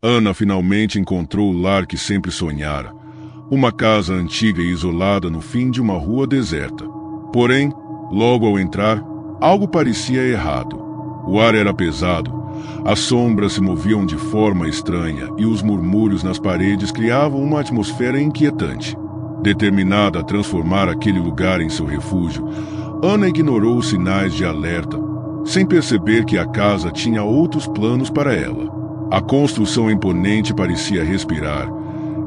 Ana finalmente encontrou o lar que sempre sonhara. Uma casa antiga e isolada no fim de uma rua deserta. Porém, logo ao entrar, algo parecia errado. O ar era pesado, as sombras se moviam de forma estranha e os murmúrios nas paredes criavam uma atmosfera inquietante. Determinada a transformar aquele lugar em seu refúgio, Ana ignorou os sinais de alerta, sem perceber que a casa tinha outros planos para ela. A construção imponente parecia respirar,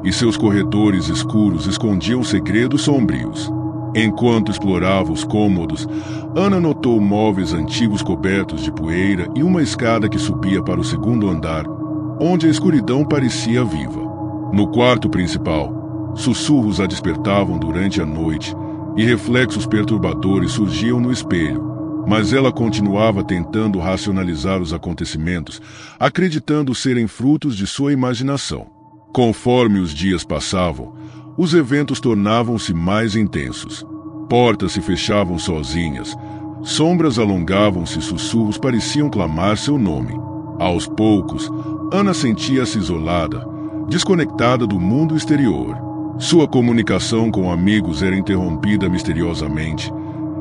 e seus corredores escuros escondiam segredos sombrios. Enquanto explorava os cômodos, Ana notou móveis antigos cobertos de poeira e uma escada que subia para o segundo andar, onde a escuridão parecia viva. No quarto principal, sussurros a despertavam durante a noite, e reflexos perturbadores surgiam no espelho. Mas ela continuava tentando racionalizar os acontecimentos, acreditando serem frutos de sua imaginação. Conforme os dias passavam, os eventos tornavam-se mais intensos. Portas se fechavam sozinhas, sombras alongavam-se e sussurros pareciam clamar seu nome. Aos poucos, Ana sentia-se isolada, desconectada do mundo exterior. Sua comunicação com amigos era interrompida misteriosamente,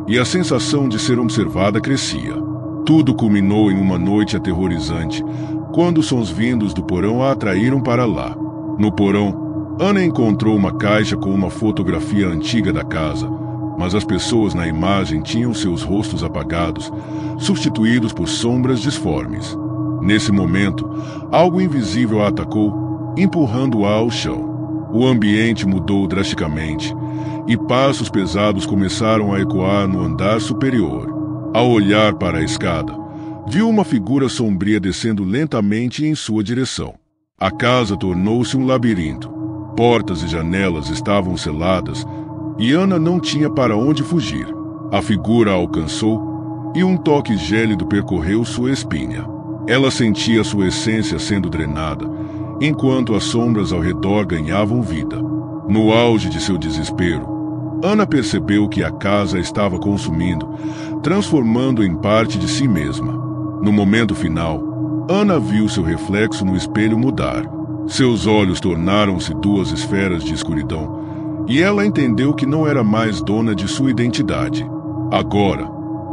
e a sensação de ser observada crescia. Tudo culminou em uma noite aterrorizante, quando sons vindos do porão a atraíram para lá. No porão, Ana encontrou uma caixa com uma fotografia antiga da casa, mas as pessoas na imagem tinham seus rostos apagados, substituídos por sombras disformes. Nesse momento, algo invisível a atacou, empurrando-a ao chão. O ambiente mudou drasticamente, e passos pesados começaram a ecoar no andar superior. Ao olhar para a escada, viu uma figura sombria descendo lentamente em sua direção. A casa tornou-se um labirinto. Portas e janelas estavam seladas, e Ana não tinha para onde fugir. A figura a alcançou, e um toque gélido percorreu sua espinha. Ela sentia sua essência sendo drenada, enquanto as sombras ao redor ganhavam vida. No auge de seu desespero, Ana percebeu que a casa estava consumindo, transformando em parte de si mesma. No momento final, Ana viu seu reflexo no espelho mudar. Seus olhos tornaram-se duas esferas de escuridão, e ela entendeu que não era mais dona de sua identidade. Agora,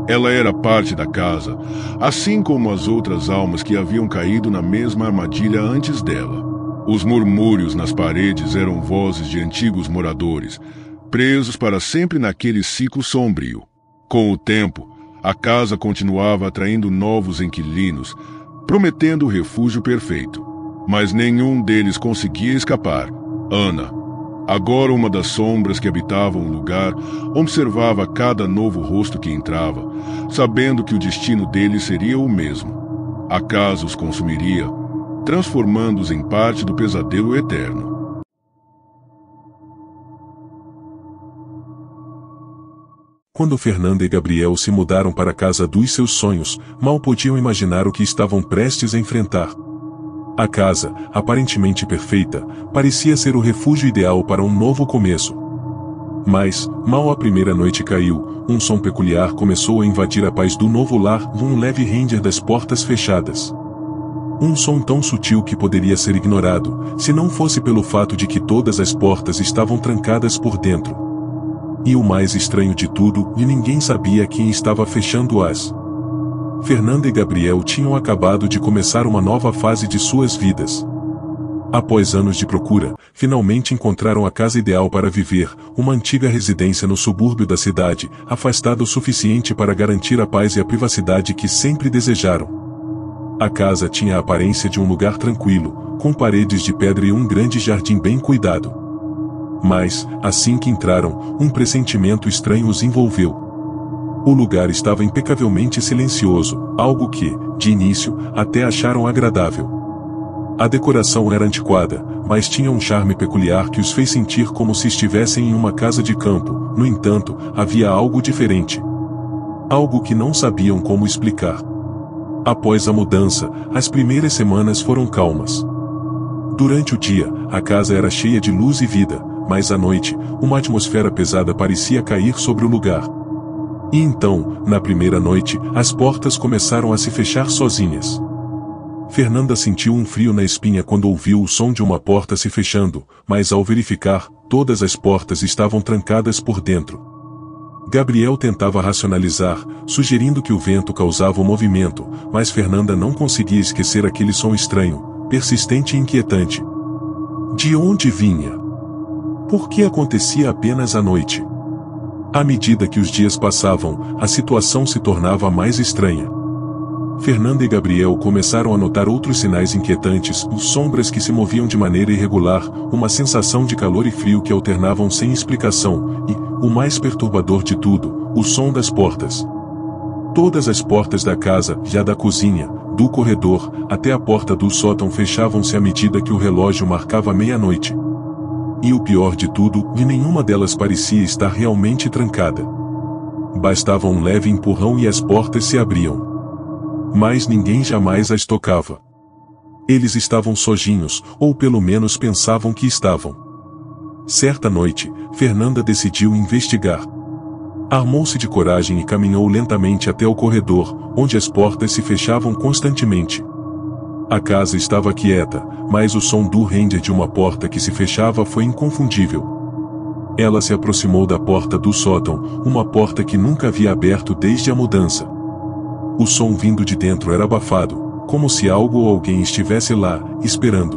ela era parte da casa, assim como as outras almas que haviam caído na mesma armadilha antes dela. Os murmúrios nas paredes eram vozes de antigos moradores, presos para sempre naquele ciclo sombrio. Com o tempo, a casa continuava atraindo novos inquilinos, prometendo o refúgio perfeito. Mas nenhum deles conseguia escapar. Ana, agora uma das sombras que habitavam o lugar, observava cada novo rosto que entrava, sabendo que o destino deles seria o mesmo. A casa os consumiria, transformando-os em parte do pesadelo eterno. Quando Fernanda e Gabriel se mudaram para a casa dos seus sonhos, mal podiam imaginar o que estavam prestes a enfrentar. A casa, aparentemente perfeita, parecia ser o refúgio ideal para um novo começo. Mas, mal a primeira noite caiu, um som peculiar começou a invadir a paz do novo lar, um leve ranger das portas fechadas. Um som tão sutil que poderia ser ignorado, se não fosse pelo fato de que todas as portas estavam trancadas por dentro. E o mais estranho de tudo, ninguém sabia quem estava fechando-as. Fernanda e Gabriel tinham acabado de começar uma nova fase de suas vidas. Após anos de procura, finalmente encontraram a casa ideal para viver, uma antiga residência no subúrbio da cidade, afastada o suficiente para garantir a paz e a privacidade que sempre desejaram. A casa tinha a aparência de um lugar tranquilo, com paredes de pedra e um grande jardim bem cuidado. Mas, assim que entraram, um pressentimento estranho os envolveu. O lugar estava impecavelmente silencioso, algo que, de início, até acharam agradável. A decoração era antiquada, mas tinha um charme peculiar que os fez sentir como se estivessem em uma casa de campo. No entanto, havia algo diferente. Algo que não sabiam como explicar. Após a mudança, as primeiras semanas foram calmas. Durante o dia, a casa era cheia de luz e vida, mas à noite, uma atmosfera pesada parecia cair sobre o lugar. E então, na primeira noite, as portas começaram a se fechar sozinhas. Fernanda sentiu um frio na espinha quando ouviu o som de uma porta se fechando, mas ao verificar, todas as portas estavam trancadas por dentro. Gabriel tentava racionalizar, sugerindo que o vento causava o movimento, mas Fernanda não conseguia esquecer aquele som estranho, persistente e inquietante. De onde vinha? Por que acontecia apenas à noite? À medida que os dias passavam, a situação se tornava mais estranha. Fernanda e Gabriel começaram a notar outros sinais inquietantes, sombras que se moviam de maneira irregular, uma sensação de calor e frio que alternavam sem explicação, e, o mais perturbador de tudo, o som das portas. Todas as portas da casa, já da cozinha, do corredor, até a porta do sótão fechavam-se à medida que o relógio marcava meia-noite. E o pior de tudo, nenhuma delas parecia estar realmente trancada. Bastava um leve empurrão e as portas se abriam. Mas ninguém jamais as tocava. Eles estavam sozinhos, ou pelo menos pensavam que estavam. Certa noite, Fernanda decidiu investigar. Armou-se de coragem e caminhou lentamente até o corredor, onde as portas se fechavam constantemente. A casa estava quieta, mas o som do ranger de uma porta que se fechava foi inconfundível. Ela se aproximou da porta do sótão, uma porta que nunca havia aberto desde a mudança. O som vindo de dentro era abafado, como se algo ou alguém estivesse lá, esperando.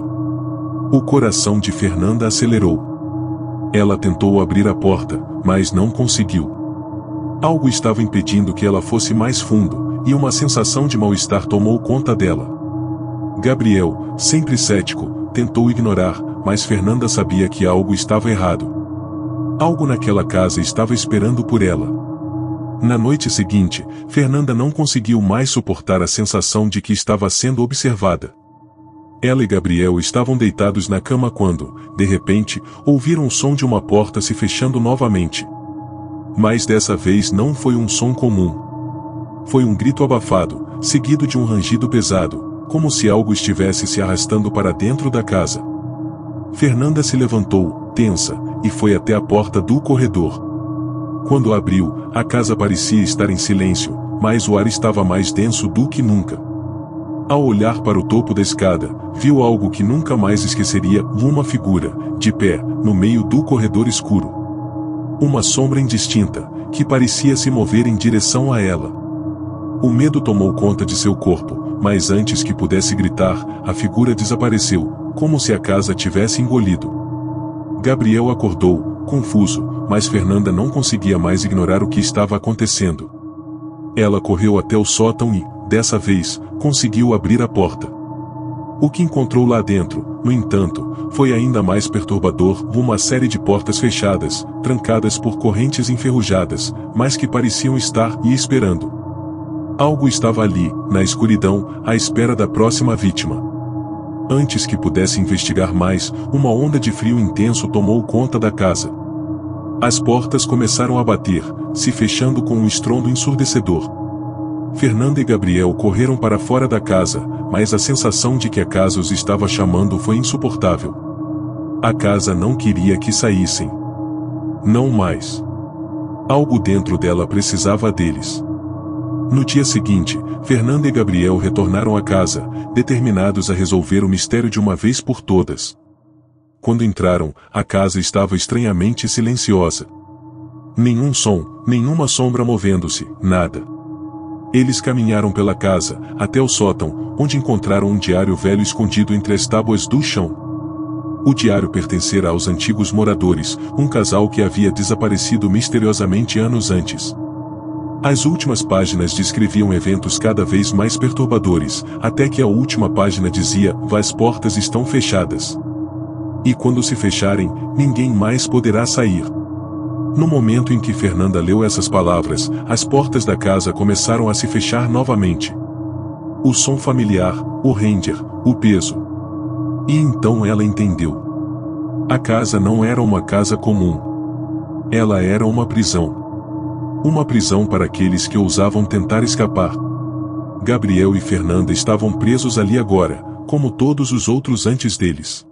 O coração de Fernanda acelerou. Ela tentou abrir a porta, mas não conseguiu. Algo estava impedindo que ela fosse mais fundo, e uma sensação de mal-estar tomou conta dela. Gabriel, sempre cético, tentou ignorar, mas Fernanda sabia que algo estava errado. Algo naquela casa estava esperando por ela. Na noite seguinte, Fernanda não conseguiu mais suportar a sensação de que estava sendo observada. Ela e Gabriel estavam deitados na cama quando, de repente, ouviram o som de uma porta se fechando novamente. Mas dessa vez não foi um som comum. Foi um grito abafado, seguido de um rangido pesado, como se algo estivesse se arrastando para dentro da casa. Fernanda se levantou, tensa, e foi até a porta do corredor. Quando abriu, a casa parecia estar em silêncio, mas o ar estava mais denso do que nunca. Ao olhar para o topo da escada, viu algo que nunca mais esqueceria, uma figura, de pé, no meio do corredor escuro. Uma sombra indistinta, que parecia se mover em direção a ela. O medo tomou conta de seu corpo, mas antes que pudesse gritar, a figura desapareceu, como se a casa tivesse engolido. Gabriel acordou, confuso, mas Fernanda não conseguia mais ignorar o que estava acontecendo. Ela correu até o sótão e, dessa vez, conseguiu abrir a porta. O que encontrou lá dentro, no entanto, foi ainda mais perturbador, uma série de portas fechadas, trancadas por correntes enferrujadas, mas que pareciam estar e esperando. Algo estava ali, na escuridão, à espera da próxima vítima. Antes que pudesse investigar mais, uma onda de frio intenso tomou conta da casa. As portas começaram a bater, se fechando com um estrondo ensurdecedor. Fernanda e Gabriel correram para fora da casa, mas a sensação de que a casa os estava chamando foi insuportável. A casa não queria que saíssem. Não mais. Algo dentro dela precisava deles. No dia seguinte, Fernanda e Gabriel retornaram à casa, determinados a resolver o mistério de uma vez por todas. Quando entraram, a casa estava estranhamente silenciosa. Nenhum som, nenhuma sombra movendo-se, nada. Eles caminharam pela casa, até o sótão, onde encontraram um diário velho escondido entre as tábuas do chão. O diário pertencera aos antigos moradores, um casal que havia desaparecido misteriosamente anos antes. As últimas páginas descreviam eventos cada vez mais perturbadores, até que a última página dizia: "As portas estão fechadas. E quando se fecharem, ninguém mais poderá sair." No momento em que Fernanda leu essas palavras, as portas da casa começaram a se fechar novamente. O som familiar, o ranger, o peso. E então ela entendeu. A casa não era uma casa comum. Ela era uma prisão. Uma prisão para aqueles que ousavam tentar escapar. Gabriel e Fernanda estavam presos ali agora, como todos os outros antes deles.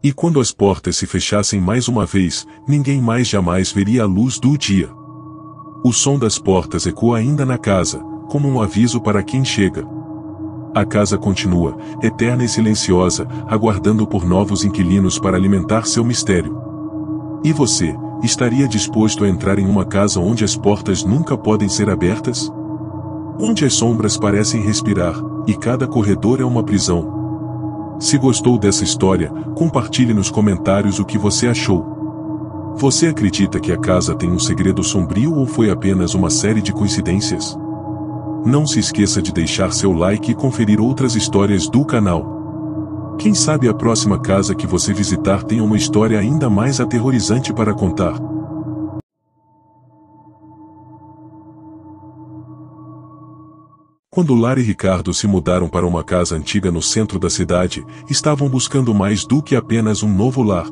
E quando as portas se fechassem mais uma vez, ninguém mais jamais veria a luz do dia. O som das portas ecoa ainda na casa, como um aviso para quem chega. A casa continua, eterna e silenciosa, aguardando por novos inquilinos para alimentar seu mistério. E você, estaria disposto a entrar em uma casa onde as portas nunca podem ser abertas? Onde as sombras parecem respirar, e cada corredor é uma prisão? Se gostou dessa história, compartilhe nos comentários o que você achou. Você acredita que a casa tem um segredo sombrio ou foi apenas uma série de coincidências? Não se esqueça de deixar seu like e conferir outras histórias do canal. Quem sabe a próxima casa que você visitar tenha uma história ainda mais aterrorizante para contar. Quando Lara e Ricardo se mudaram para uma casa antiga no centro da cidade, estavam buscando mais do que apenas um novo lar.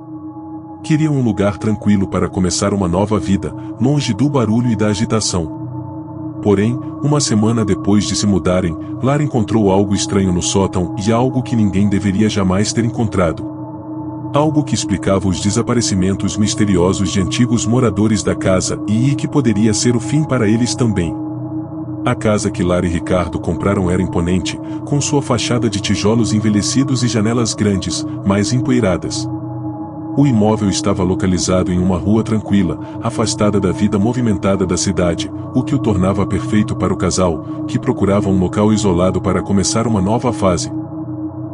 Queriam um lugar tranquilo para começar uma nova vida, longe do barulho e da agitação. Porém, uma semana depois de se mudarem, Lara encontrou algo estranho no sótão e algo que ninguém deveria jamais ter encontrado. Algo que explicava os desaparecimentos misteriosos de antigos moradores da casa e que poderia ser o fim para eles também. A casa que Lara e Ricardo compraram era imponente, com sua fachada de tijolos envelhecidos e janelas grandes, mas empoeiradas. O imóvel estava localizado em uma rua tranquila, afastada da vida movimentada da cidade, o que o tornava perfeito para o casal, que procurava um local isolado para começar uma nova fase.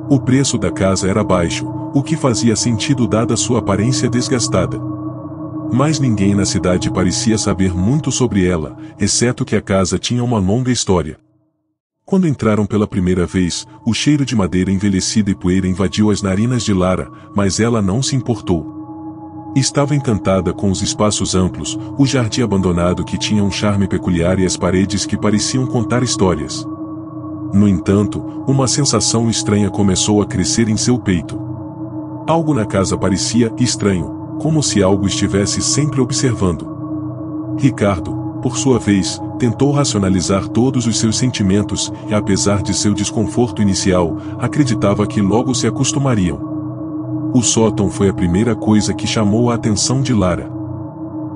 O preço da casa era baixo, o que fazia sentido dada sua aparência desgastada. Mas ninguém na cidade parecia saber muito sobre ela, exceto que a casa tinha uma longa história. Quando entraram pela primeira vez, o cheiro de madeira envelhecida e poeira invadiu as narinas de Lara, mas ela não se importou. Estava encantada com os espaços amplos, o jardim abandonado que tinha um charme peculiar e as paredes que pareciam contar histórias. No entanto, uma sensação estranha começou a crescer em seu peito. Algo na casa parecia estranho, como se algo estivesse sempre observando. Ricardo, por sua vez, tentou racionalizar todos os seus sentimentos e, apesar de seu desconforto inicial, acreditava que logo se acostumariam. O sótão foi a primeira coisa que chamou a atenção de Lara.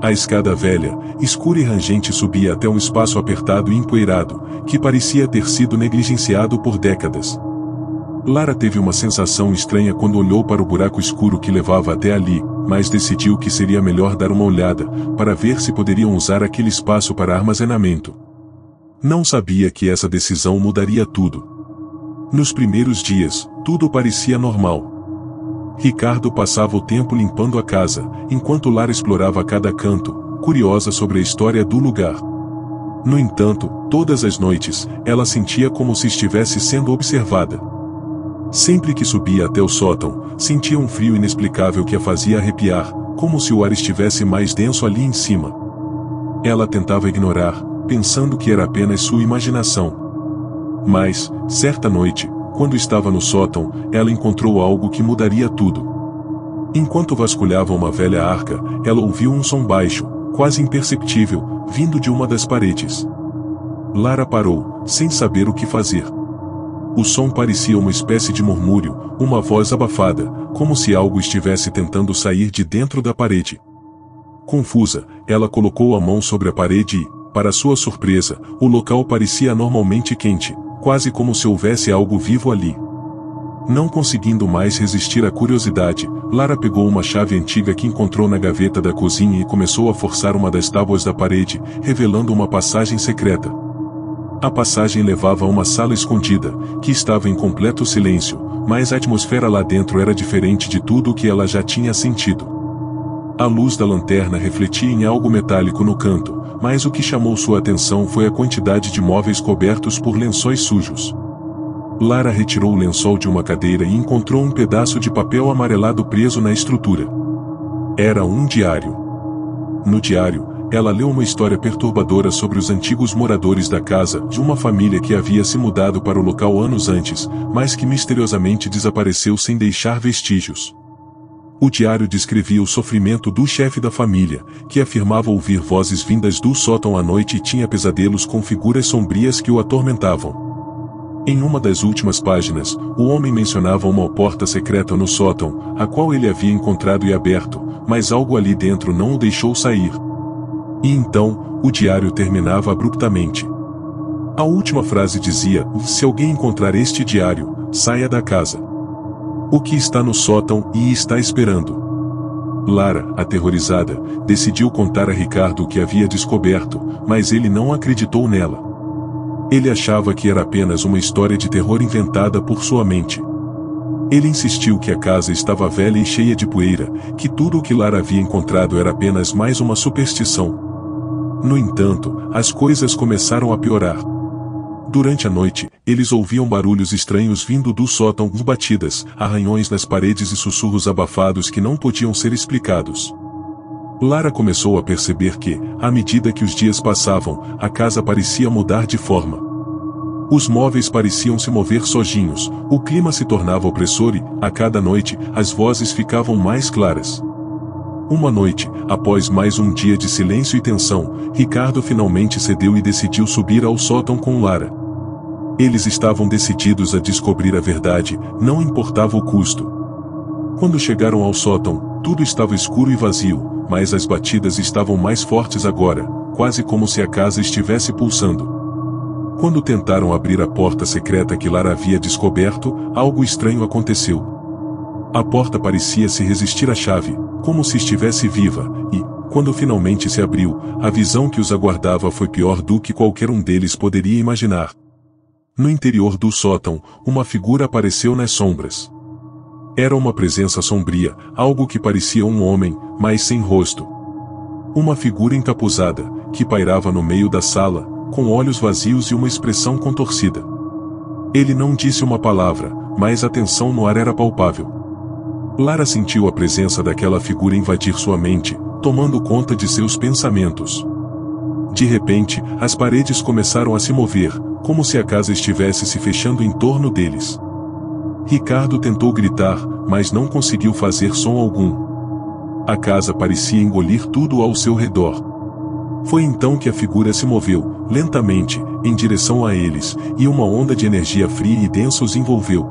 A escada velha, escura e rangente subia até um espaço apertado e empoeirado, que parecia ter sido negligenciado por décadas. Lara teve uma sensação estranha quando olhou para o buraco escuro que levava até ali, mas decidiu que seria melhor dar uma olhada, para ver se poderiam usar aquele espaço para armazenamento. Não sabia que essa decisão mudaria tudo. Nos primeiros dias, tudo parecia normal. Ricardo passava o tempo limpando a casa, enquanto Lara explorava cada canto, curiosa sobre a história do lugar. No entanto, todas as noites, ela sentia como se estivesse sendo observada. Sempre que subia até o sótão, sentia um frio inexplicável que a fazia arrepiar, como se o ar estivesse mais denso ali em cima. Ela tentava ignorar, pensando que era apenas sua imaginação. Mas, certa noite, quando estava no sótão, ela encontrou algo que mudaria tudo. Enquanto vasculhava uma velha arca, ela ouviu um som baixo, quase imperceptível, vindo de uma das paredes. Lara parou, sem saber o que fazer. O som parecia uma espécie de murmúrio, uma voz abafada, como se algo estivesse tentando sair de dentro da parede. Confusa, ela colocou a mão sobre a parede e, para sua surpresa, o local parecia anormalmente quente, quase como se houvesse algo vivo ali. Não conseguindo mais resistir à curiosidade, Lara pegou uma chave antiga que encontrou na gaveta da cozinha e começou a forçar uma das tábuas da parede, revelando uma passagem secreta. A passagem levava a uma sala escondida, que estava em completo silêncio, mas a atmosfera lá dentro era diferente de tudo o que ela já tinha sentido. A luz da lanterna refletia em algo metálico no canto, mas o que chamou sua atenção foi a quantidade de móveis cobertos por lençóis sujos. Lara retirou o lençol de uma cadeira e encontrou um pedaço de papel amarelado preso na estrutura. Era um diário. No diário, ela leu uma história perturbadora sobre os antigos moradores da casa, de uma família que havia se mudado para o local anos antes, mas que misteriosamente desapareceu sem deixar vestígios. O diário descrevia o sofrimento do chefe da família, que afirmava ouvir vozes vindas do sótão à noite e tinha pesadelos com figuras sombrias que o atormentavam. Em uma das últimas páginas, o homem mencionava uma porta secreta no sótão, a qual ele havia encontrado e aberto, mas algo ali dentro não o deixou sair. E então, o diário terminava abruptamente. A última frase dizia: "Se alguém encontrar este diário, saia da casa. O que está no sótão e está esperando?" Lara, aterrorizada, decidiu contar a Ricardo o que havia descoberto, mas ele não acreditou nela. Ele achava que era apenas uma história de terror inventada por sua mente. Ele insistiu que a casa estava velha e cheia de poeira, que tudo o que Lara havia encontrado era apenas mais uma superstição. No entanto, as coisas começaram a piorar. Durante a noite, eles ouviam barulhos estranhos vindo do sótão, batidas, arranhões nas paredes e sussurros abafados que não podiam ser explicados. Lara começou a perceber que, à medida que os dias passavam, a casa parecia mudar de forma. Os móveis pareciam se mover sozinhos, o clima se tornava opressor e, a cada noite, as vozes ficavam mais claras. Uma noite, após mais um dia de silêncio e tensão, Ricardo finalmente cedeu e decidiu subir ao sótão com Lara. Eles estavam decididos a descobrir a verdade, não importava o custo. Quando chegaram ao sótão, tudo estava escuro e vazio, mas as batidas estavam mais fortes agora, quase como se a casa estivesse pulsando. Quando tentaram abrir a porta secreta que Lara havia descoberto, algo estranho aconteceu. A porta parecia se resistir à chave, como se estivesse viva, e, quando finalmente se abriu, a visão que os aguardava foi pior do que qualquer um deles poderia imaginar. No interior do sótão, uma figura apareceu nas sombras. Era uma presença sombria, algo que parecia um homem, mas sem rosto. Uma figura encapuzada, que pairava no meio da sala, com olhos vazios e uma expressão contorcida. Ele não disse uma palavra, mas a tensão no ar era palpável. Lara sentiu a presença daquela figura invadir sua mente, tomando conta de seus pensamentos. De repente, as paredes começaram a se mover, como se a casa estivesse se fechando em torno deles. Ricardo tentou gritar, mas não conseguiu fazer som algum. A casa parecia engolir tudo ao seu redor. Foi então que a figura se moveu, lentamente, em direção a eles, e uma onda de energia fria e densa os envolveu.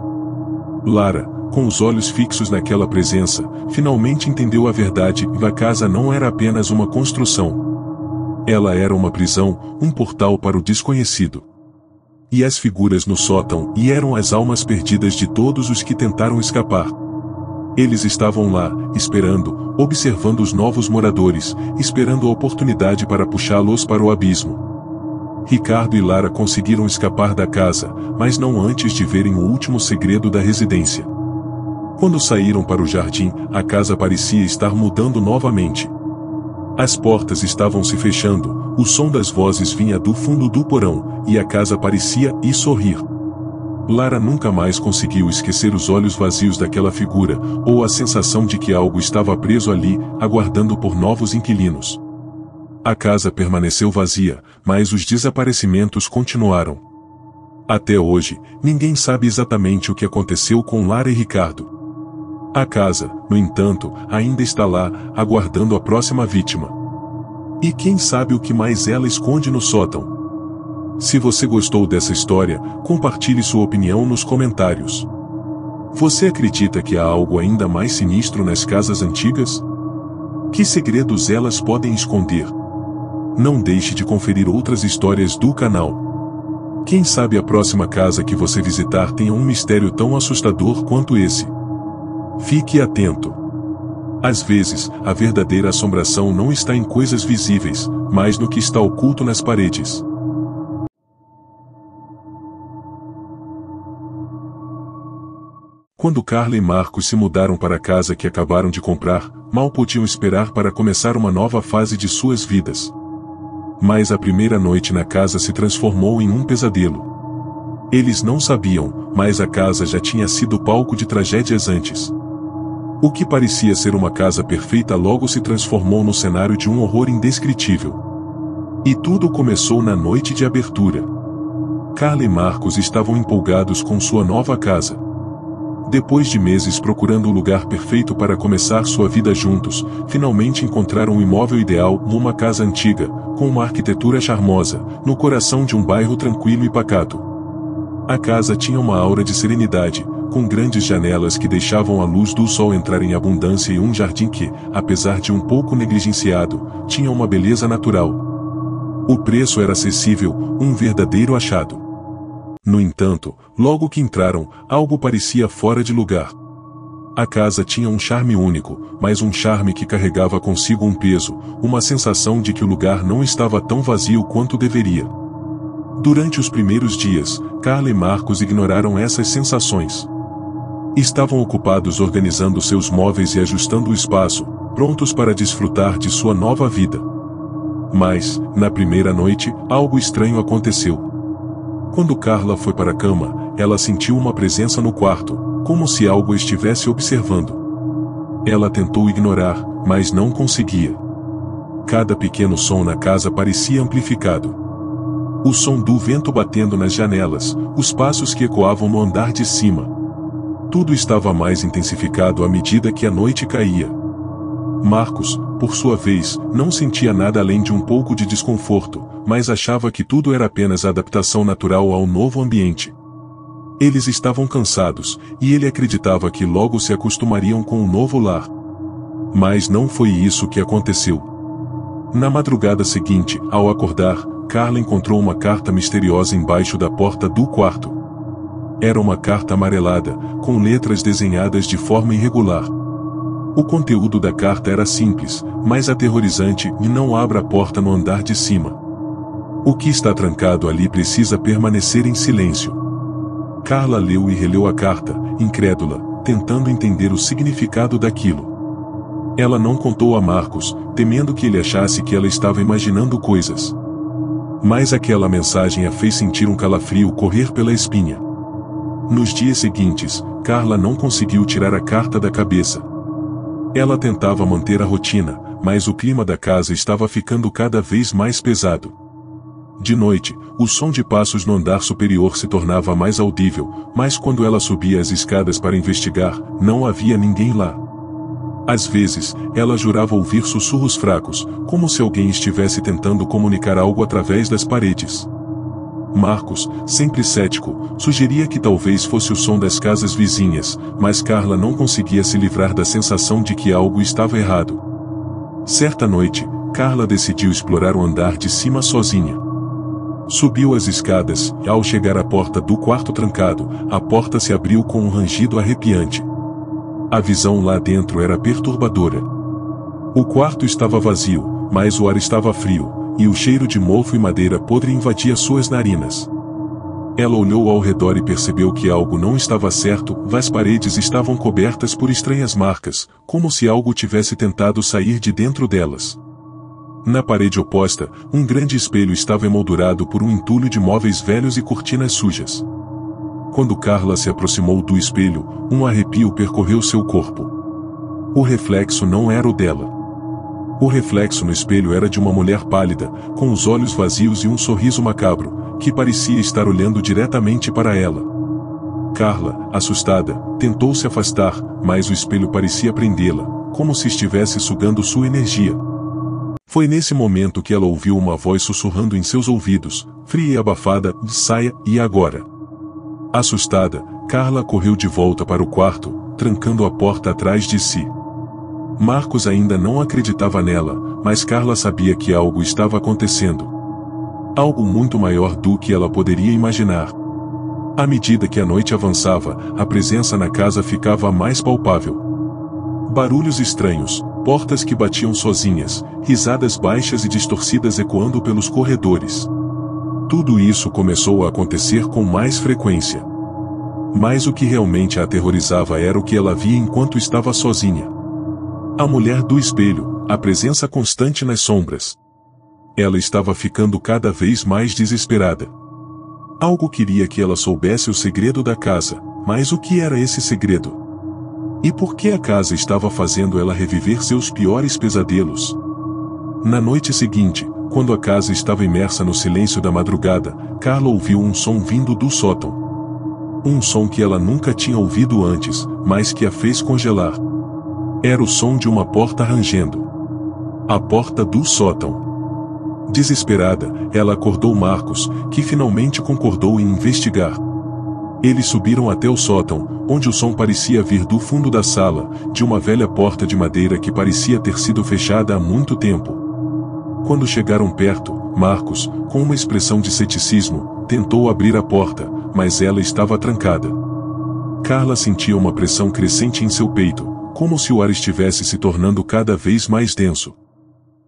Lara, com os olhos fixos naquela presença, finalmente entendeu a verdade: a casa não era apenas uma construção. Ela era uma prisão, um portal para o desconhecido. E as figuras no sótão eram as almas perdidas de todos os que tentaram escapar. Eles estavam lá, esperando, observando os novos moradores, esperando a oportunidade para puxá-los para o abismo. Ricardo e Lara conseguiram escapar da casa, mas não antes de verem o último segredo da residência. Quando saíram para o jardim, a casa parecia estar mudando novamente. As portas estavam se fechando, o som das vozes vinha do fundo do porão, e a casa parecia sorrir. Lara nunca mais conseguiu esquecer os olhos vazios daquela figura, ou a sensação de que algo estava preso ali, aguardando por novos inquilinos. A casa permaneceu vazia, mas os desaparecimentos continuaram. Até hoje, ninguém sabe exatamente o que aconteceu com Lara e Ricardo. A casa, no entanto, ainda está lá, aguardando a próxima vítima. E quem sabe o que mais ela esconde no sótão? Se você gostou dessa história, compartilhe sua opinião nos comentários. Você acredita que há algo ainda mais sinistro nas casas antigas? Que segredos elas podem esconder? Não deixe de conferir outras histórias do canal. Quem sabe a próxima casa que você visitar tenha um mistério tão assustador quanto esse. Fique atento. Às vezes, a verdadeira assombração não está em coisas visíveis, mas no que está oculto nas paredes. Quando Carla e Marcos se mudaram para a casa que acabaram de comprar, mal podiam esperar para começar uma nova fase de suas vidas. Mas a primeira noite na casa se transformou em um pesadelo. Eles não sabiam, mas a casa já tinha sido palco de tragédias antes. O que parecia ser uma casa perfeita logo se transformou no cenário de um horror indescritível. E tudo começou na noite de abertura. Carla e Marcos estavam empolgados com sua nova casa. Depois de meses procurando o lugar perfeito para começar sua vida juntos, finalmente encontraram o imóvel ideal numa casa antiga, com uma arquitetura charmosa, no coração de um bairro tranquilo e pacato. A casa tinha uma aura de serenidade, com grandes janelas que deixavam a luz do sol entrar em abundância e um jardim que, apesar de um pouco negligenciado, tinha uma beleza natural. O preço era acessível, um verdadeiro achado. No entanto, logo que entraram, algo parecia fora de lugar. A casa tinha um charme único, mas um charme que carregava consigo um peso, uma sensação de que o lugar não estava tão vazio quanto deveria. Durante os primeiros dias, Carla e Marcos ignoraram essas sensações. Estavam ocupados organizando seus móveis e ajustando o espaço, prontos para desfrutar de sua nova vida. Mas, na primeira noite, algo estranho aconteceu. Quando Carla foi para a cama, ela sentiu uma presença no quarto, como se algo estivesse observando. Ela tentou ignorar, mas não conseguia. Cada pequeno som na casa parecia amplificado. O som do vento batendo nas janelas, os passos que ecoavam no andar de cima. Tudo estava mais intensificado à medida que a noite caía. Marcos, por sua vez, não sentia nada além de um pouco de desconforto, mas achava que tudo era apenas adaptação natural ao novo ambiente. Eles estavam cansados, e ele acreditava que logo se acostumariam com o novo lar. Mas não foi isso que aconteceu. Na madrugada seguinte, ao acordar, Carla encontrou uma carta misteriosa embaixo da porta do quarto. Era uma carta amarelada, com letras desenhadas de forma irregular. O conteúdo da carta era simples, mas aterrorizante e não abra a porta no andar de cima. O que está trancado ali precisa permanecer em silêncio. Carla leu e releu a carta, incrédula, tentando entender o significado daquilo. Ela não contou a Marcos, temendo que ele achasse que ela estava imaginando coisas. Mas aquela mensagem a fez sentir um calafrio correr pela espinha. Nos dias seguintes, Carla não conseguiu tirar a carta da cabeça. Ela tentava manter a rotina, mas o clima da casa estava ficando cada vez mais pesado. De noite, o som de passos no andar superior se tornava mais audível, mas quando ela subia as escadas para investigar, não havia ninguém lá. Às vezes, ela jurava ouvir sussurros fracos, como se alguém estivesse tentando comunicar algo através das paredes. Marcos, sempre cético, sugeria que talvez fosse o som das casas vizinhas, mas Carla não conseguia se livrar da sensação de que algo estava errado. Certa noite, Carla decidiu explorar o andar de cima sozinha. Subiu as escadas, e ao chegar à porta do quarto trancado, a porta se abriu com um rangido arrepiante. A visão lá dentro era perturbadora. O quarto estava vazio, mas o ar estava frio, e o cheiro de mofo e madeira podre invadia suas narinas. Ela olhou ao redor e percebeu que algo não estava certo, as paredes estavam cobertas por estranhas marcas, como se algo tivesse tentado sair de dentro delas. Na parede oposta, um grande espelho estava emoldurado por um entulho de móveis velhos e cortinas sujas. Quando Carla se aproximou do espelho, um arrepio percorreu seu corpo. O reflexo não era o dela. O reflexo no espelho era de uma mulher pálida, com os olhos vazios e um sorriso macabro, que parecia estar olhando diretamente para ela. Carla, assustada, tentou se afastar, mas o espelho parecia prendê-la, como se estivesse sugando sua energia. Foi nesse momento que ela ouviu uma voz sussurrando em seus ouvidos, fria e abafada: "Saia, e agora?" Assustada, Carla correu de volta para o quarto, trancando a porta atrás de si. Marcos ainda não acreditava nela, mas Carla sabia que algo estava acontecendo. Algo muito maior do que ela poderia imaginar. À medida que a noite avançava, a presença na casa ficava mais palpável. Barulhos estranhos, portas que batiam sozinhas, risadas baixas e distorcidas ecoando pelos corredores. Tudo isso começou a acontecer com mais frequência. Mas o que realmente a aterrorizava era o que ela via enquanto estava sozinha. A mulher do espelho, a presença constante nas sombras. Ela estava ficando cada vez mais desesperada. Algo queria que ela soubesse o segredo da casa, mas o que era esse segredo? E por que a casa estava fazendo ela reviver seus piores pesadelos? Na noite seguinte, quando a casa estava imersa no silêncio da madrugada, Carla ouviu um som vindo do sótão. Um som que ela nunca tinha ouvido antes, mas que a fez congelar. Era o som de uma porta rangendo. A porta do sótão. Desesperada, ela acordou Marcos, que finalmente concordou em investigar. Eles subiram até o sótão, onde o som parecia vir do fundo da sala, de uma velha porta de madeira que parecia ter sido fechada há muito tempo. Quando chegaram perto, Marcos, com uma expressão de ceticismo, tentou abrir a porta, mas ela estava trancada. Carla sentia uma pressão crescente em seu peito, como se o ar estivesse se tornando cada vez mais denso.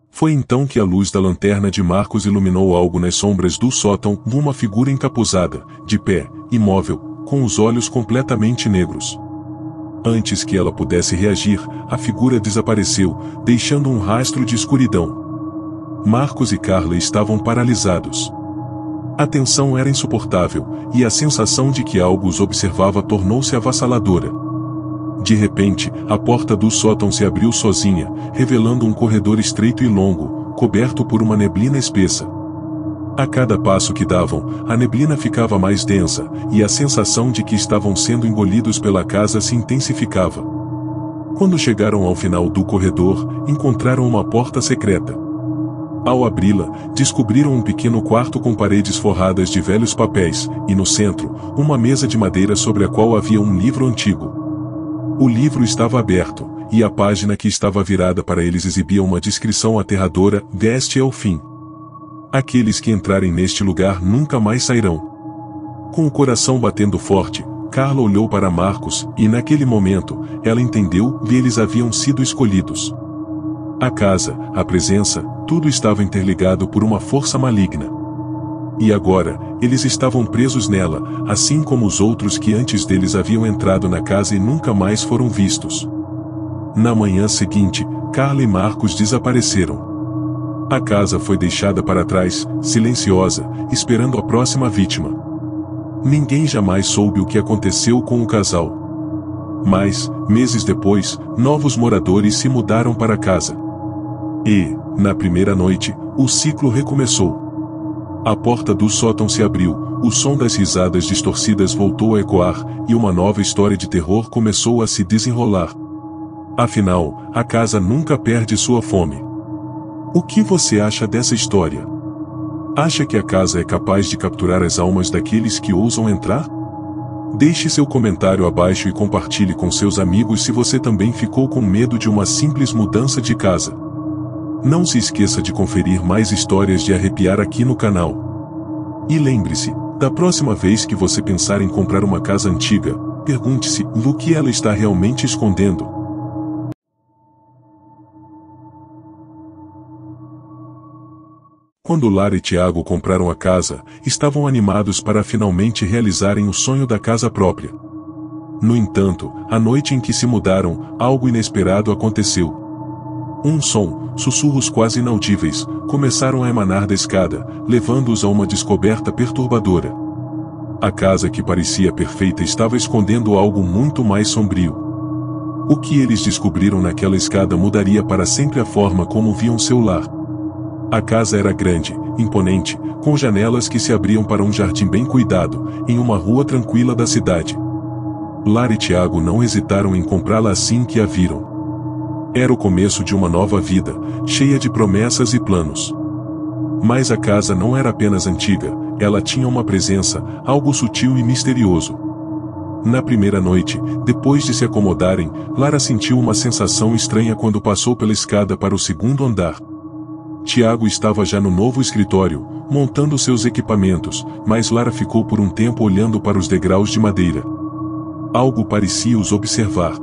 Foi então que a luz da lanterna de Marcos iluminou algo nas sombras do sótão, uma figura encapuzada, de pé, imóvel, com os olhos completamente negros. Antes que ela pudesse reagir, a figura desapareceu, deixando um rastro de escuridão. Marcos e Carla estavam paralisados. A tensão era insuportável, e a sensação de que algo os observava tornou-se avassaladora. De repente, a porta do sótão se abriu sozinha, revelando um corredor estreito e longo, coberto por uma neblina espessa. A cada passo que davam, a neblina ficava mais densa, e a sensação de que estavam sendo engolidos pela casa se intensificava. Quando chegaram ao final do corredor, encontraram uma porta secreta. Ao abri-la, descobriram um pequeno quarto com paredes forradas de velhos papéis, e no centro, uma mesa de madeira sobre a qual havia um livro antigo. O livro estava aberto, e a página que estava virada para eles exibia uma descrição aterradora: "Este é o fim. Aqueles que entrarem neste lugar nunca mais sairão." Com o coração batendo forte, Carla olhou para Marcos, e naquele momento, ela entendeu que eles haviam sido escolhidos. A casa, a presença, tudo estava interligado por uma força maligna. E agora, eles estavam presos nela, assim como os outros que antes deles haviam entrado na casa e nunca mais foram vistos. Na manhã seguinte, Carla e Marcos desapareceram. A casa foi deixada para trás, silenciosa, esperando a próxima vítima. Ninguém jamais soube o que aconteceu com o casal. Mas, meses depois, novos moradores se mudaram para a casa. E, na primeira noite, o ciclo recomeçou. A porta do sótão se abriu, o som das risadas distorcidas voltou a ecoar, e uma nova história de terror começou a se desenrolar. Afinal, a casa nunca perde sua fome. O que você acha dessa história? Acha que a casa é capaz de capturar as almas daqueles que ousam entrar? Deixe seu comentário abaixo e compartilhe com seus amigos se você também ficou com medo de uma simples mudança de casa. Não se esqueça de conferir mais histórias de arrepiar aqui no canal. E lembre-se, da próxima vez que você pensar em comprar uma casa antiga, pergunte-se o que ela está realmente escondendo. Quando Lara e Tiago compraram a casa, estavam animados para finalmente realizarem o sonho da casa própria. No entanto, a noite em que se mudaram, algo inesperado aconteceu. Um som, sussurros quase inaudíveis, começaram a emanar da escada, levando-os a uma descoberta perturbadora. A casa que parecia perfeita estava escondendo algo muito mais sombrio. O que eles descobriram naquela escada mudaria para sempre a forma como viam seu lar. A casa era grande, imponente, com janelas que se abriam para um jardim bem cuidado, em uma rua tranquila da cidade. Lara e Tiago não hesitaram em comprá-la assim que a viram. Era o começo de uma nova vida, cheia de promessas e planos. Mas a casa não era apenas antiga, ela tinha uma presença, algo sutil e misterioso. Na primeira noite, depois de se acomodarem, Lara sentiu uma sensação estranha quando passou pela escada para o segundo andar. Tiago estava já no novo escritório, montando seus equipamentos, mas Lara ficou por um tempo olhando para os degraus de madeira. Algo parecia os observar.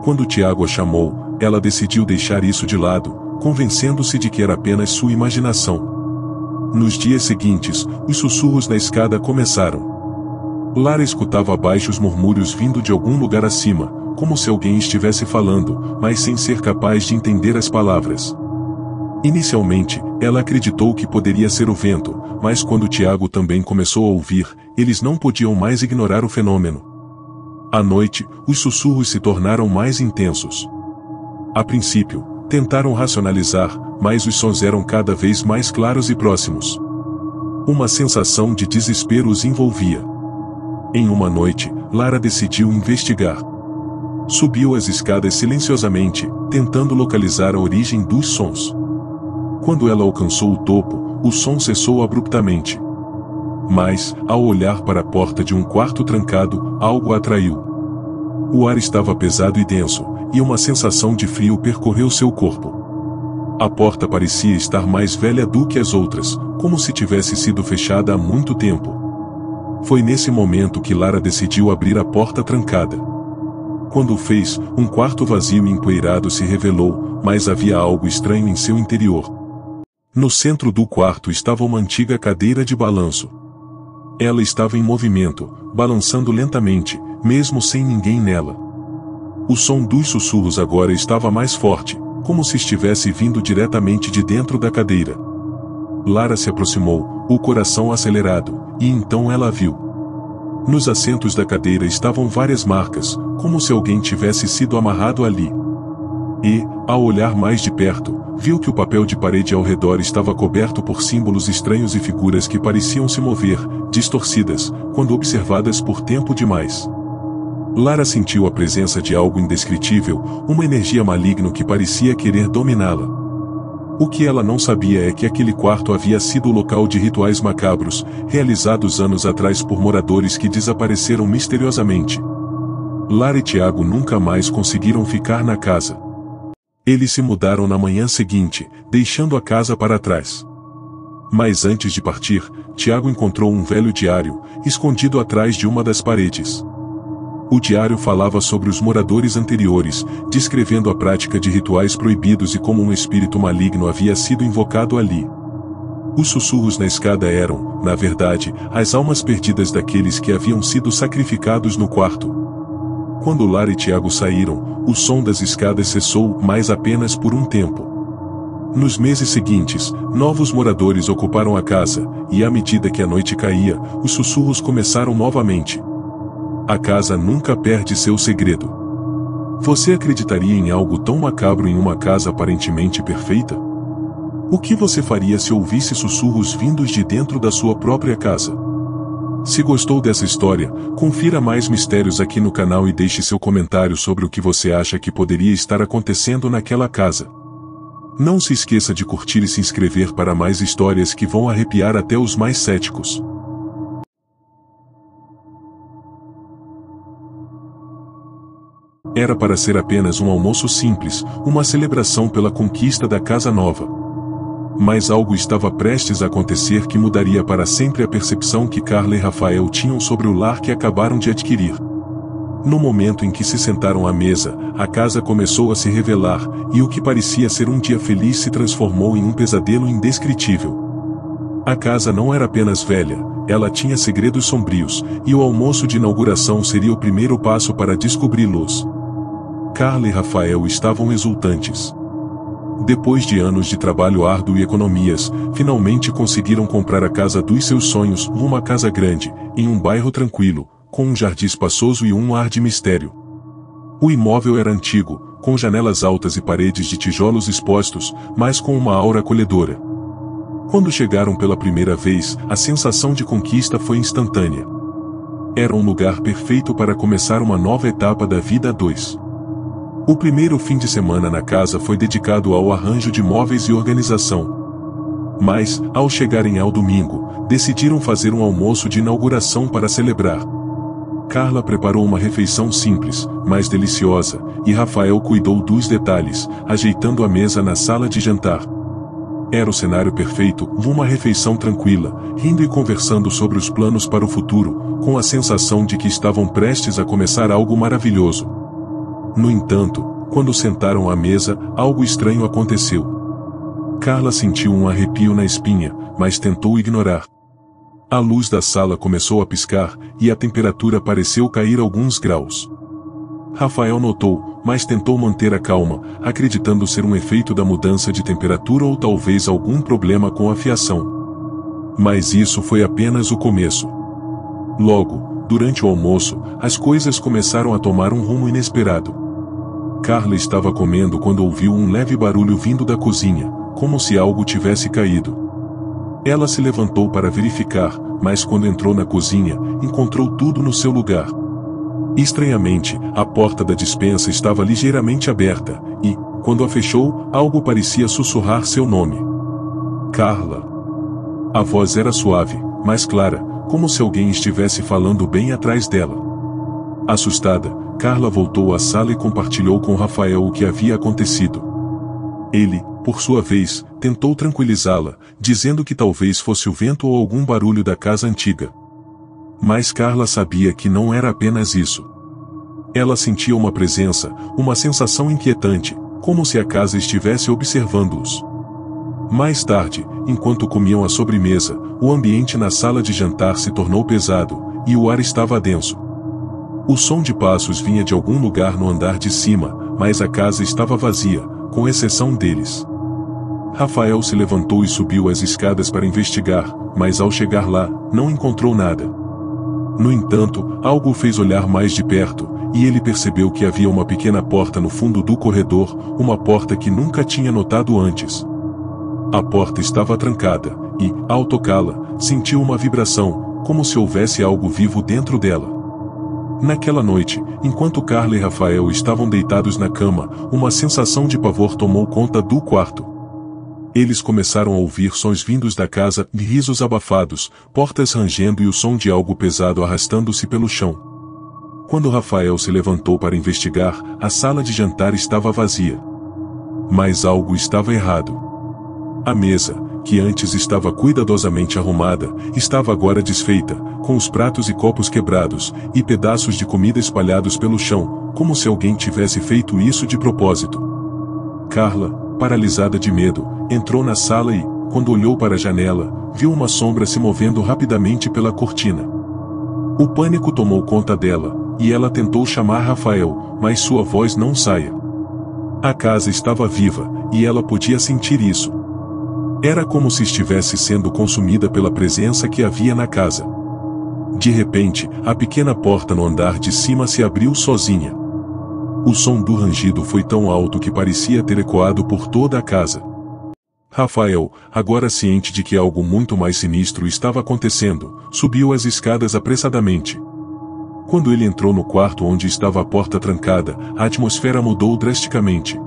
Quando Tiago a chamou, ela decidiu deixar isso de lado, convencendo-se de que era apenas sua imaginação. Nos dias seguintes, os sussurros na escada começaram. Lara escutava baixos murmúrios vindo de algum lugar acima, como se alguém estivesse falando, mas sem ser capaz de entender as palavras. Inicialmente, ela acreditou que poderia ser o vento, mas quando Tiago também começou a ouvir, eles não podiam mais ignorar o fenômeno. À noite, os sussurros se tornaram mais intensos. A princípio, tentaram racionalizar, mas os sons eram cada vez mais claros e próximos. Uma sensação de desespero os envolvia. Em uma noite, Lara decidiu investigar. Subiu as escadas silenciosamente, tentando localizar a origem dos sons. Quando ela alcançou o topo, o som cessou abruptamente. Mas, ao olhar para a porta de um quarto trancado, algo a atraiu. O ar estava pesado e denso, e uma sensação de frio percorreu seu corpo. A porta parecia estar mais velha do que as outras, como se tivesse sido fechada há muito tempo. Foi nesse momento que Lara decidiu abrir a porta trancada. Quando o fez, um quarto vazio e empoeirado se revelou, mas havia algo estranho em seu interior. No centro do quarto estava uma antiga cadeira de balanço. Ela estava em movimento, balançando lentamente, mesmo sem ninguém nela. O som dos sussurros agora estava mais forte, como se estivesse vindo diretamente de dentro da cadeira. Lara se aproximou, o coração acelerado, e então ela viu. Nos assentos da cadeira estavam várias marcas, como se alguém tivesse sido amarrado ali. E, ao olhar mais de perto, viu que o papel de parede ao redor estava coberto por símbolos estranhos e figuras que pareciam se mover, distorcidas, quando observadas por tempo demais. Lara sentiu a presença de algo indescritível, uma energia maligna que parecia querer dominá-la. O que ela não sabia é que aquele quarto havia sido o local de rituais macabros, realizados anos atrás por moradores que desapareceram misteriosamente. Lara e Tiago nunca mais conseguiram ficar na casa. Eles se mudaram na manhã seguinte, deixando a casa para trás. Mas antes de partir, Tiago encontrou um velho diário, escondido atrás de uma das paredes. O diário falava sobre os moradores anteriores, descrevendo a prática de rituais proibidos e como um espírito maligno havia sido invocado ali. Os sussurros na escada eram, na verdade, as almas perdidas daqueles que haviam sido sacrificados no quarto. Quando Lara e Tiago saíram, o som das escadas cessou, mas apenas por um tempo. Nos meses seguintes, novos moradores ocuparam a casa, e à medida que a noite caía, os sussurros começaram novamente. A casa nunca perde seu segredo. Você acreditaria em algo tão macabro em uma casa aparentemente perfeita? O que você faria se ouvisse sussurros vindos de dentro da sua própria casa? Se gostou dessa história, confira mais mistérios aqui no canal e deixe seu comentário sobre o que você acha que poderia estar acontecendo naquela casa. Não se esqueça de curtir e se inscrever para mais histórias que vão arrepiar até os mais céticos. Era para ser apenas um almoço simples, uma celebração pela conquista da casa nova. Mas algo estava prestes a acontecer que mudaria para sempre a percepção que Carla e Rafael tinham sobre o lar que acabaram de adquirir. No momento em que se sentaram à mesa, a casa começou a se revelar, e o que parecia ser um dia feliz se transformou em um pesadelo indescritível. A casa não era apenas velha, ela tinha segredos sombrios, e o almoço de inauguração seria o primeiro passo para descobri-los. Carla e Rafael estavam exultantes. Depois de anos de trabalho árduo e economias, finalmente conseguiram comprar a casa dos seus sonhos, uma casa grande, em um bairro tranquilo, com um jardim espaçoso e um ar de mistério. O imóvel era antigo, com janelas altas e paredes de tijolos expostos, mas com uma aura acolhedora. Quando chegaram pela primeira vez, a sensação de conquista foi instantânea. Era um lugar perfeito para começar uma nova etapa da vida a dois. O primeiro fim de semana na casa foi dedicado ao arranjo de móveis e organização. Mas, ao chegarem ao domingo, decidiram fazer um almoço de inauguração para celebrar. Carla preparou uma refeição simples, mas deliciosa, e Rafael cuidou dos detalhes, ajeitando a mesa na sala de jantar. Era o cenário perfeito, uma refeição tranquila, rindo e conversando sobre os planos para o futuro, com a sensação de que estavam prestes a começar algo maravilhoso. No entanto, quando sentaram à mesa, algo estranho aconteceu. Carla sentiu um arrepio na espinha, mas tentou ignorar. A luz da sala começou a piscar, e a temperatura pareceu cair alguns graus. Rafael notou, mas tentou manter a calma, acreditando ser um efeito da mudança de temperatura ou talvez algum problema com a fiação. Mas isso foi apenas o começo. Logo, durante o almoço, as coisas começaram a tomar um rumo inesperado. Carla estava comendo quando ouviu um leve barulho vindo da cozinha, como se algo tivesse caído. Ela se levantou para verificar, mas quando entrou na cozinha, encontrou tudo no seu lugar. Estranhamente, a porta da despensa estava ligeiramente aberta, e, quando a fechou, algo parecia sussurrar seu nome. Carla. A voz era suave, mas clara, como se alguém estivesse falando bem atrás dela. Assustada, Carla voltou à sala e compartilhou com Rafael o que havia acontecido. Ele, por sua vez, tentou tranquilizá-la, dizendo que talvez fosse o vento ou algum barulho da casa antiga. Mas Carla sabia que não era apenas isso. Ela sentia uma presença, uma sensação inquietante, como se a casa estivesse observando-os. Mais tarde, enquanto comiam a sobremesa, o ambiente na sala de jantar se tornou pesado, e o ar estava denso. O som de passos vinha de algum lugar no andar de cima, mas a casa estava vazia, com exceção deles. Rafael se levantou e subiu as escadas para investigar, mas ao chegar lá, não encontrou nada. No entanto, algo o fez olhar mais de perto, e ele percebeu que havia uma pequena porta no fundo do corredor, uma porta que nunca tinha notado antes. A porta estava trancada, e, ao tocá-la, sentiu uma vibração, como se houvesse algo vivo dentro dela. Naquela noite, enquanto Carla e Rafael estavam deitados na cama, uma sensação de pavor tomou conta do quarto. Eles começaram a ouvir sons vindos da casa, risos abafados, portas rangendo e o som de algo pesado arrastando-se pelo chão. Quando Rafael se levantou para investigar, a sala de jantar estava vazia. Mas algo estava errado. A mesa, que antes estava cuidadosamente arrumada, estava agora desfeita, com os pratos e copos quebrados, e pedaços de comida espalhados pelo chão, como se alguém tivesse feito isso de propósito. Carla, paralisada de medo, entrou na sala e, quando olhou para a janela, viu uma sombra se movendo rapidamente pela cortina. O pânico tomou conta dela, e ela tentou chamar Rafael, mas sua voz não saía. A casa estava viva, e ela podia sentir isso. Era como se estivesse sendo consumida pela presença que havia na casa. De repente, a pequena porta no andar de cima se abriu sozinha. O som do rangido foi tão alto que parecia ter ecoado por toda a casa. Rafael, agora ciente de que algo muito mais sinistro estava acontecendo, subiu as escadas apressadamente. Quando ele entrou no quarto onde estava a porta trancada, a atmosfera mudou drasticamente.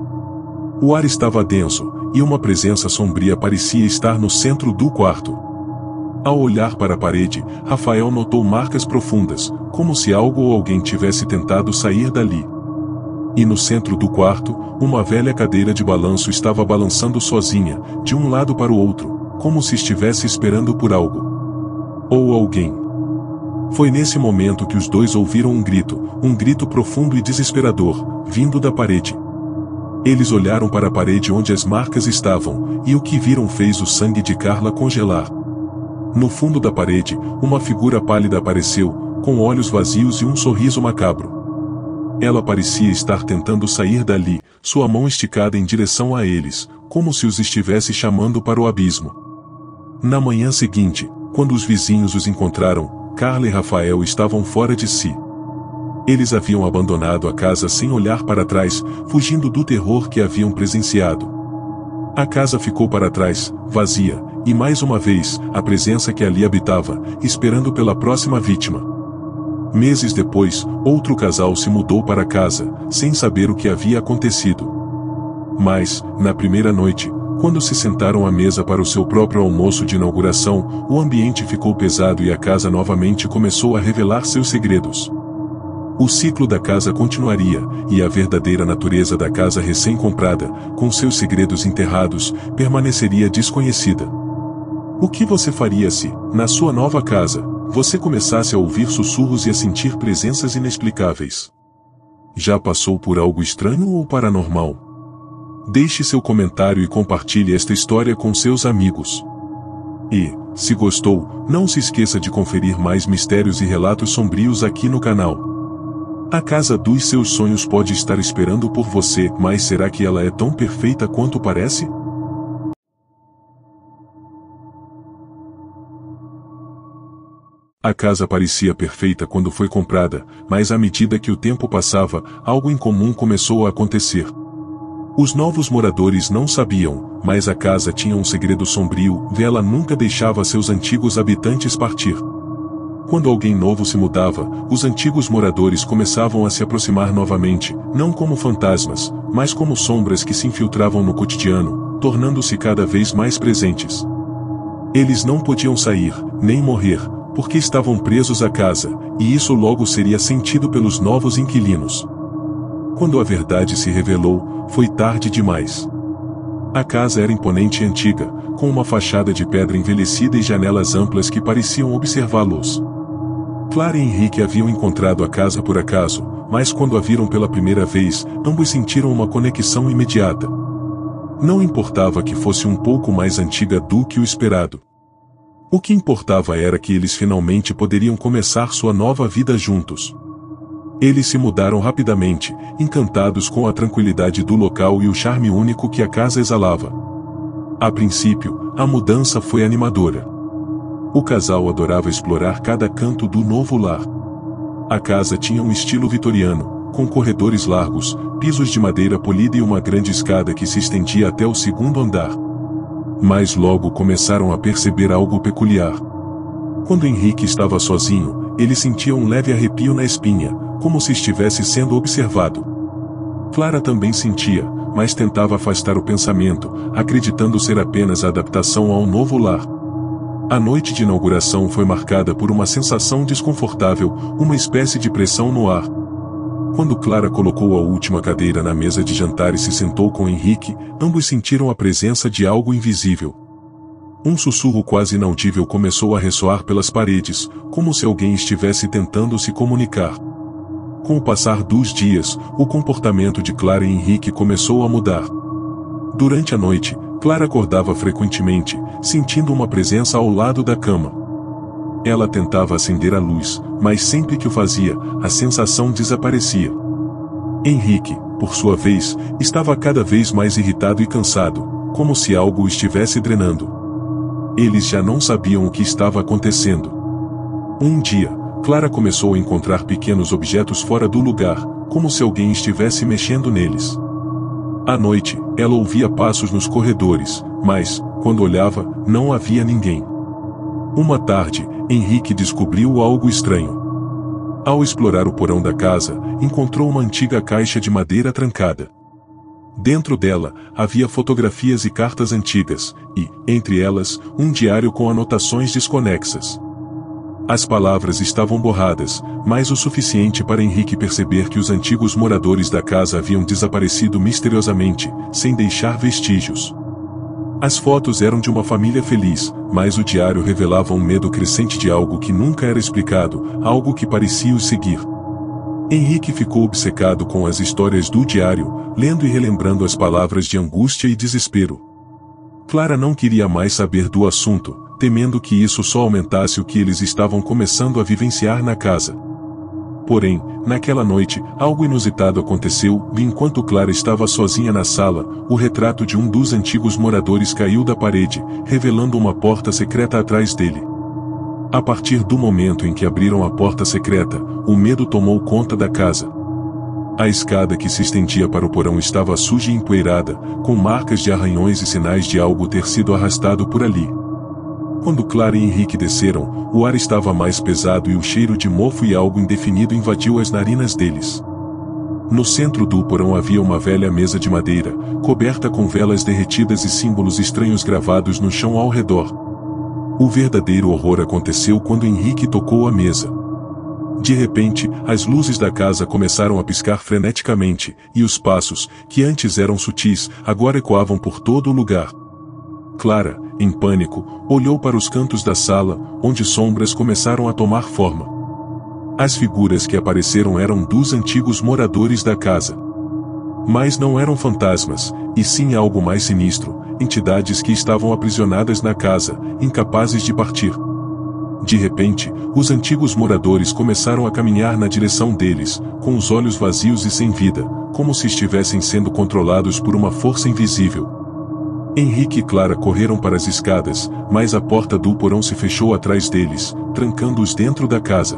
O ar estava denso, e uma presença sombria parecia estar no centro do quarto. Ao olhar para a parede, Rafael notou marcas profundas, como se algo ou alguém tivesse tentado sair dali. E no centro do quarto, uma velha cadeira de balanço estava balançando sozinha, de um lado para o outro, como se estivesse esperando por algo. Ou alguém. Foi nesse momento que os dois ouviram um grito profundo e desesperador, vindo da parede. Eles olharam para a parede onde as marcas estavam, e o que viram fez o sangue de Carla congelar. No fundo da parede, uma figura pálida apareceu, com olhos vazios e um sorriso macabro. Ela parecia estar tentando sair dali, sua mão esticada em direção a eles, como se os estivesse chamando para o abismo. Na manhã seguinte, quando os vizinhos os encontraram, Carla e Rafael estavam fora de si. Eles haviam abandonado a casa sem olhar para trás, fugindo do terror que haviam presenciado. A casa ficou para trás, vazia, e mais uma vez, a presença que ali habitava, esperando pela próxima vítima. Meses depois, outro casal se mudou para casa, sem saber o que havia acontecido. Mas, na primeira noite, quando se sentaram à mesa para o seu próprio almoço de inauguração, o ambiente ficou pesado e a casa novamente começou a revelar seus segredos. O ciclo da casa continuaria, e a verdadeira natureza da casa recém-comprada, com seus segredos enterrados, permaneceria desconhecida. O que você faria se, na sua nova casa, você começasse a ouvir sussurros e a sentir presenças inexplicáveis? Já passou por algo estranho ou paranormal? Deixe seu comentário e compartilhe esta história com seus amigos. E, se gostou, não se esqueça de conferir mais mistérios e relatos sombrios aqui no canal. A casa dos seus sonhos pode estar esperando por você, mas será que ela é tão perfeita quanto parece? A casa parecia perfeita quando foi comprada, mas à medida que o tempo passava, algo incomum começou a acontecer. Os novos moradores não sabiam, mas a casa tinha um segredo sombrio, ela nunca deixava seus antigos habitantes partir. Quando alguém novo se mudava, os antigos moradores começavam a se aproximar novamente, não como fantasmas, mas como sombras que se infiltravam no cotidiano, tornando-se cada vez mais presentes. Eles não podiam sair, nem morrer, porque estavam presos à casa, e isso logo seria sentido pelos novos inquilinos. Quando a verdade se revelou, foi tarde demais. A casa era imponente e antiga, com uma fachada de pedra envelhecida e janelas amplas que pareciam observá-los. Clara e Henrique haviam encontrado a casa por acaso, mas quando a viram pela primeira vez, ambos sentiram uma conexão imediata. Não importava que fosse um pouco mais antiga do que o esperado. O que importava era que eles finalmente poderiam começar sua nova vida juntos. Eles se mudaram rapidamente, encantados com a tranquilidade do local e o charme único que a casa exalava. A princípio, a mudança foi animadora. O casal adorava explorar cada canto do novo lar. A casa tinha um estilo vitoriano, com corredores largos, pisos de madeira polida e uma grande escada que se estendia até o segundo andar. Mas logo começaram a perceber algo peculiar. Quando Henrique estava sozinho, ele sentia um leve arrepio na espinha, como se estivesse sendo observado. Clara também sentia, mas tentava afastar o pensamento, acreditando ser apenas a adaptação ao novo lar. A noite de inauguração foi marcada por uma sensação desconfortável, uma espécie de pressão no ar. Quando Clara colocou a última cadeira na mesa de jantar e se sentou com Henrique, ambos sentiram a presença de algo invisível. Um sussurro quase inaudível começou a ressoar pelas paredes, como se alguém estivesse tentando se comunicar. Com o passar dos dias, o comportamento de Clara e Henrique começou a mudar. Durante a noite, Clara acordava frequentemente, sentindo uma presença ao lado da cama. Ela tentava acender a luz, mas sempre que o fazia, a sensação desaparecia. Henrique, por sua vez, estava cada vez mais irritado e cansado, como se algo o estivesse drenando. Eles já não sabiam o que estava acontecendo. Um dia, Clara começou a encontrar pequenos objetos fora do lugar, como se alguém estivesse mexendo neles. À noite, ela ouvia passos nos corredores, mas, quando olhava, não havia ninguém. Uma tarde, Henrique descobriu algo estranho. Ao explorar o porão da casa, encontrou uma antiga caixa de madeira trancada. Dentro dela, havia fotografias e cartas antigas, e, entre elas, um diário com anotações desconexas. As palavras estavam borradas, mas o suficiente para Henrique perceber que os antigos moradores da casa haviam desaparecido misteriosamente, sem deixar vestígios. As fotos eram de uma família feliz, mas o diário revelava um medo crescente de algo que nunca era explicado, algo que parecia os seguir. Henrique ficou obcecado com as histórias do diário, lendo e relembrando as palavras de angústia e desespero. Clara não queria mais saber do assunto, temendo que isso só aumentasse o que eles estavam começando a vivenciar na casa. Porém, naquela noite, algo inusitado aconteceu, e enquanto Clara estava sozinha na sala, o retrato de um dos antigos moradores caiu da parede, revelando uma porta secreta atrás dele. A partir do momento em que abriram a porta secreta, o medo tomou conta da casa. A escada que se estendia para o porão estava suja e empoeirada, com marcas de arranhões e sinais de algo ter sido arrastado por ali. Quando Clara e Henrique desceram, o ar estava mais pesado e o cheiro de mofo e algo indefinido invadiu as narinas deles. No centro do porão havia uma velha mesa de madeira, coberta com velas derretidas e símbolos estranhos gravados no chão ao redor. O verdadeiro horror aconteceu quando Henrique tocou a mesa. De repente, as luzes da casa começaram a piscar freneticamente, e os passos, que antes eram sutis, agora ecoavam por todo o lugar. Clara, em pânico, olhou para os cantos da sala, onde sombras começaram a tomar forma. As figuras que apareceram eram dos antigos moradores da casa. Mas não eram fantasmas, e sim algo mais sinistro, entidades que estavam aprisionadas na casa, incapazes de partir. De repente, os antigos moradores começaram a caminhar na direção deles, com os olhos vazios e sem vida, como se estivessem sendo controlados por uma força invisível. Henrique e Clara correram para as escadas, mas a porta do porão se fechou atrás deles, trancando-os dentro da casa.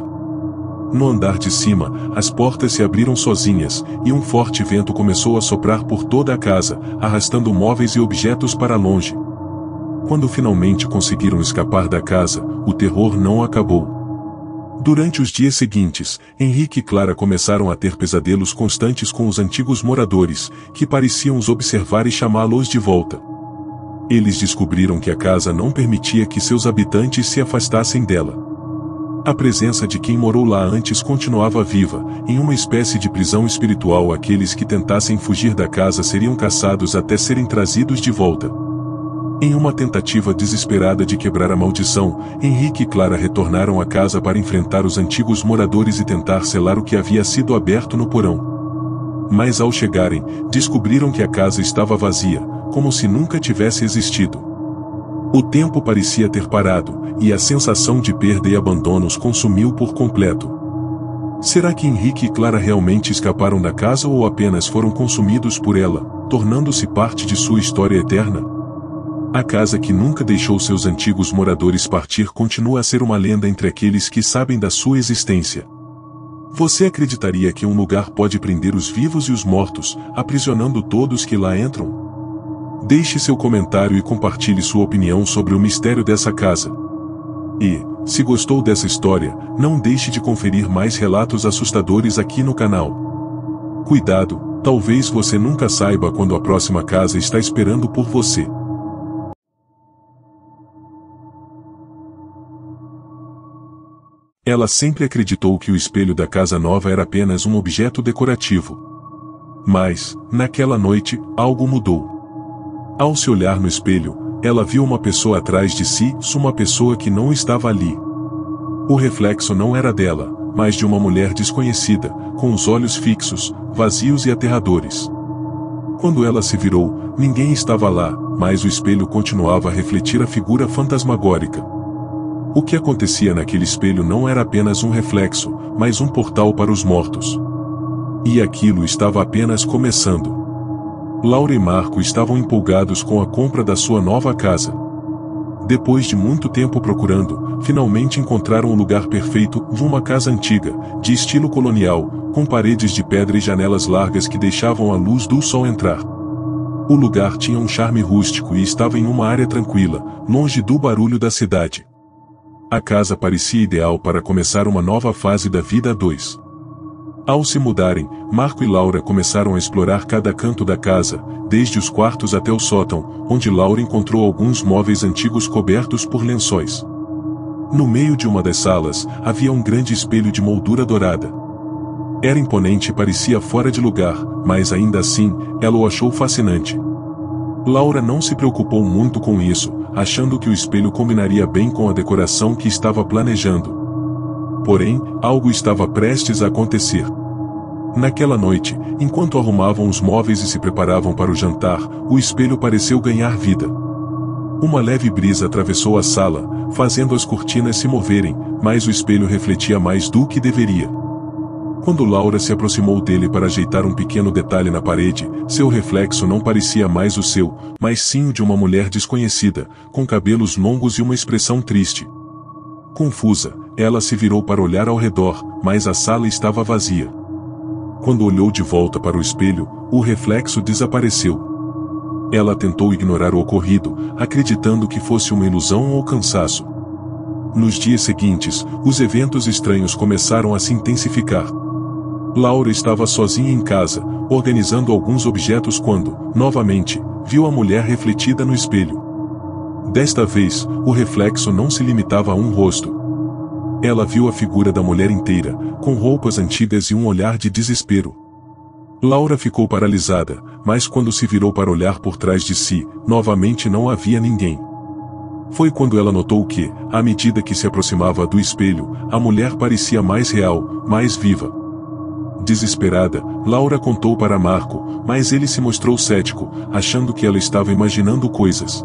No andar de cima, as portas se abriram sozinhas, e um forte vento começou a soprar por toda a casa, arrastando móveis e objetos para longe. Quando finalmente conseguiram escapar da casa, o terror não acabou. Durante os dias seguintes, Henrique e Clara começaram a ter pesadelos constantes com os antigos moradores, que pareciam os observar e chamá-los de volta. Eles descobriram que a casa não permitia que seus habitantes se afastassem dela. A presença de quem morou lá antes continuava viva. Em uma espécie de prisão espiritual, aqueles que tentassem fugir da casa seriam caçados até serem trazidos de volta. Em uma tentativa desesperada de quebrar a maldição, Henrique e Clara retornaram à casa para enfrentar os antigos moradores e tentar selar o que havia sido aberto no porão. Mas ao chegarem, descobriram que a casa estava vazia, como se nunca tivesse existido. O tempo parecia ter parado, e a sensação de perda e abandono os consumiu por completo. Será que Henrique e Clara realmente escaparam da casa ou apenas foram consumidos por ela, tornando-se parte de sua história eterna? A casa que nunca deixou seus antigos moradores partir continua a ser uma lenda entre aqueles que sabem da sua existência. Você acreditaria que um lugar pode prender os vivos e os mortos, aprisionando todos que lá entram? Deixe seu comentário e compartilhe sua opinião sobre o mistério dessa casa. E, se gostou dessa história, não deixe de conferir mais relatos assustadores aqui no canal. Cuidado, talvez você nunca saiba quando a próxima casa está esperando por você. Ela sempre acreditou que o espelho da casa nova era apenas um objeto decorativo. Mas, naquela noite, algo mudou. Ao se olhar no espelho, ela viu uma pessoa atrás de si, uma pessoa que não estava ali. O reflexo não era dela, mas de uma mulher desconhecida, com os olhos fixos, vazios e aterradores. Quando ela se virou, ninguém estava lá, mas o espelho continuava a refletir a figura fantasmagórica. O que acontecia naquele espelho não era apenas um reflexo, mas um portal para os mortos. E aquilo estava apenas começando. Laura e Marco estavam empolgados com a compra da sua nova casa. Depois de muito tempo procurando, finalmente encontraram o lugar perfeito, uma casa antiga, de estilo colonial, com paredes de pedra e janelas largas que deixavam a luz do sol entrar. O lugar tinha um charme rústico e estava em uma área tranquila, longe do barulho da cidade. A casa parecia ideal para começar uma nova fase da vida a dois. Ao se mudarem, Marco e Laura começaram a explorar cada canto da casa, desde os quartos até o sótão, onde Laura encontrou alguns móveis antigos cobertos por lençóis. No meio de uma das salas, havia um grande espelho de moldura dourada. Era imponente e parecia fora de lugar, mas ainda assim, ela o achou fascinante. Laura não se preocupou muito com isso, achando que o espelho combinaria bem com a decoração que estava planejando. Porém, algo estava prestes a acontecer. Naquela noite, enquanto arrumavam os móveis e se preparavam para o jantar, o espelho pareceu ganhar vida. Uma leve brisa atravessou a sala, fazendo as cortinas se moverem, mas o espelho refletia mais do que deveria. Quando Laura se aproximou dele para ajeitar um pequeno detalhe na parede, seu reflexo não parecia mais o seu, mas sim o de uma mulher desconhecida, com cabelos longos e uma expressão triste. Confusa, ela se virou para olhar ao redor, mas a sala estava vazia. Quando olhou de volta para o espelho, o reflexo desapareceu. Ela tentou ignorar o ocorrido, acreditando que fosse uma ilusão ou cansaço. Nos dias seguintes, os eventos estranhos começaram a se intensificar. Laura estava sozinha em casa, organizando alguns objetos quando, novamente, viu a mulher refletida no espelho. Desta vez, o reflexo não se limitava a um rosto. Ela viu a figura da mulher inteira, com roupas antigas e um olhar de desespero. Laura ficou paralisada, mas quando se virou para olhar por trás de si, novamente não havia ninguém. Foi quando ela notou que, à medida que se aproximava do espelho, a mulher parecia mais real, mais viva. Desesperada, Laura contou para Marco, mas ele se mostrou cético, achando que ela estava imaginando coisas.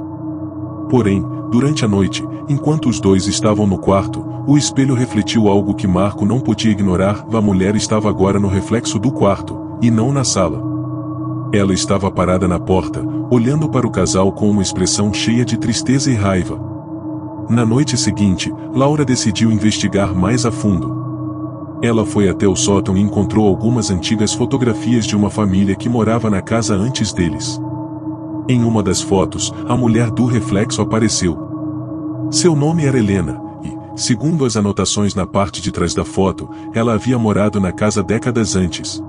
Porém, durante a noite, enquanto os dois estavam no quarto, o espelho refletiu algo que Marco não podia ignorar: a mulher estava agora no reflexo do quarto, e não na sala. Ela estava parada na porta, olhando para o casal com uma expressão cheia de tristeza e raiva. Na noite seguinte, Laura decidiu investigar mais a fundo. Ela foi até o sótão e encontrou algumas antigas fotografias de uma família que morava na casa antes deles. Em uma das fotos, a mulher do reflexo apareceu. Seu nome era Helena, e, segundo as anotações na parte de trás da foto, ela havia morado na casa décadas antes.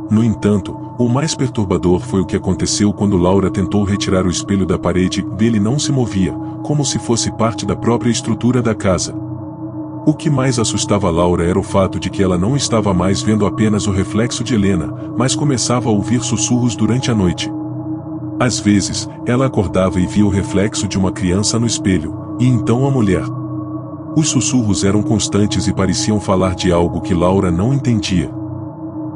No entanto, o mais perturbador foi o que aconteceu quando Laura tentou retirar o espelho da parede. Ele não se movia, como se fosse parte da própria estrutura da casa. O que mais assustava Laura era o fato de que ela não estava mais vendo apenas o reflexo de Helena, mas começava a ouvir sussurros durante a noite. Às vezes, ela acordava e via o reflexo de uma criança no espelho, e então a mulher. Os sussurros eram constantes e pareciam falar de algo que Laura não entendia.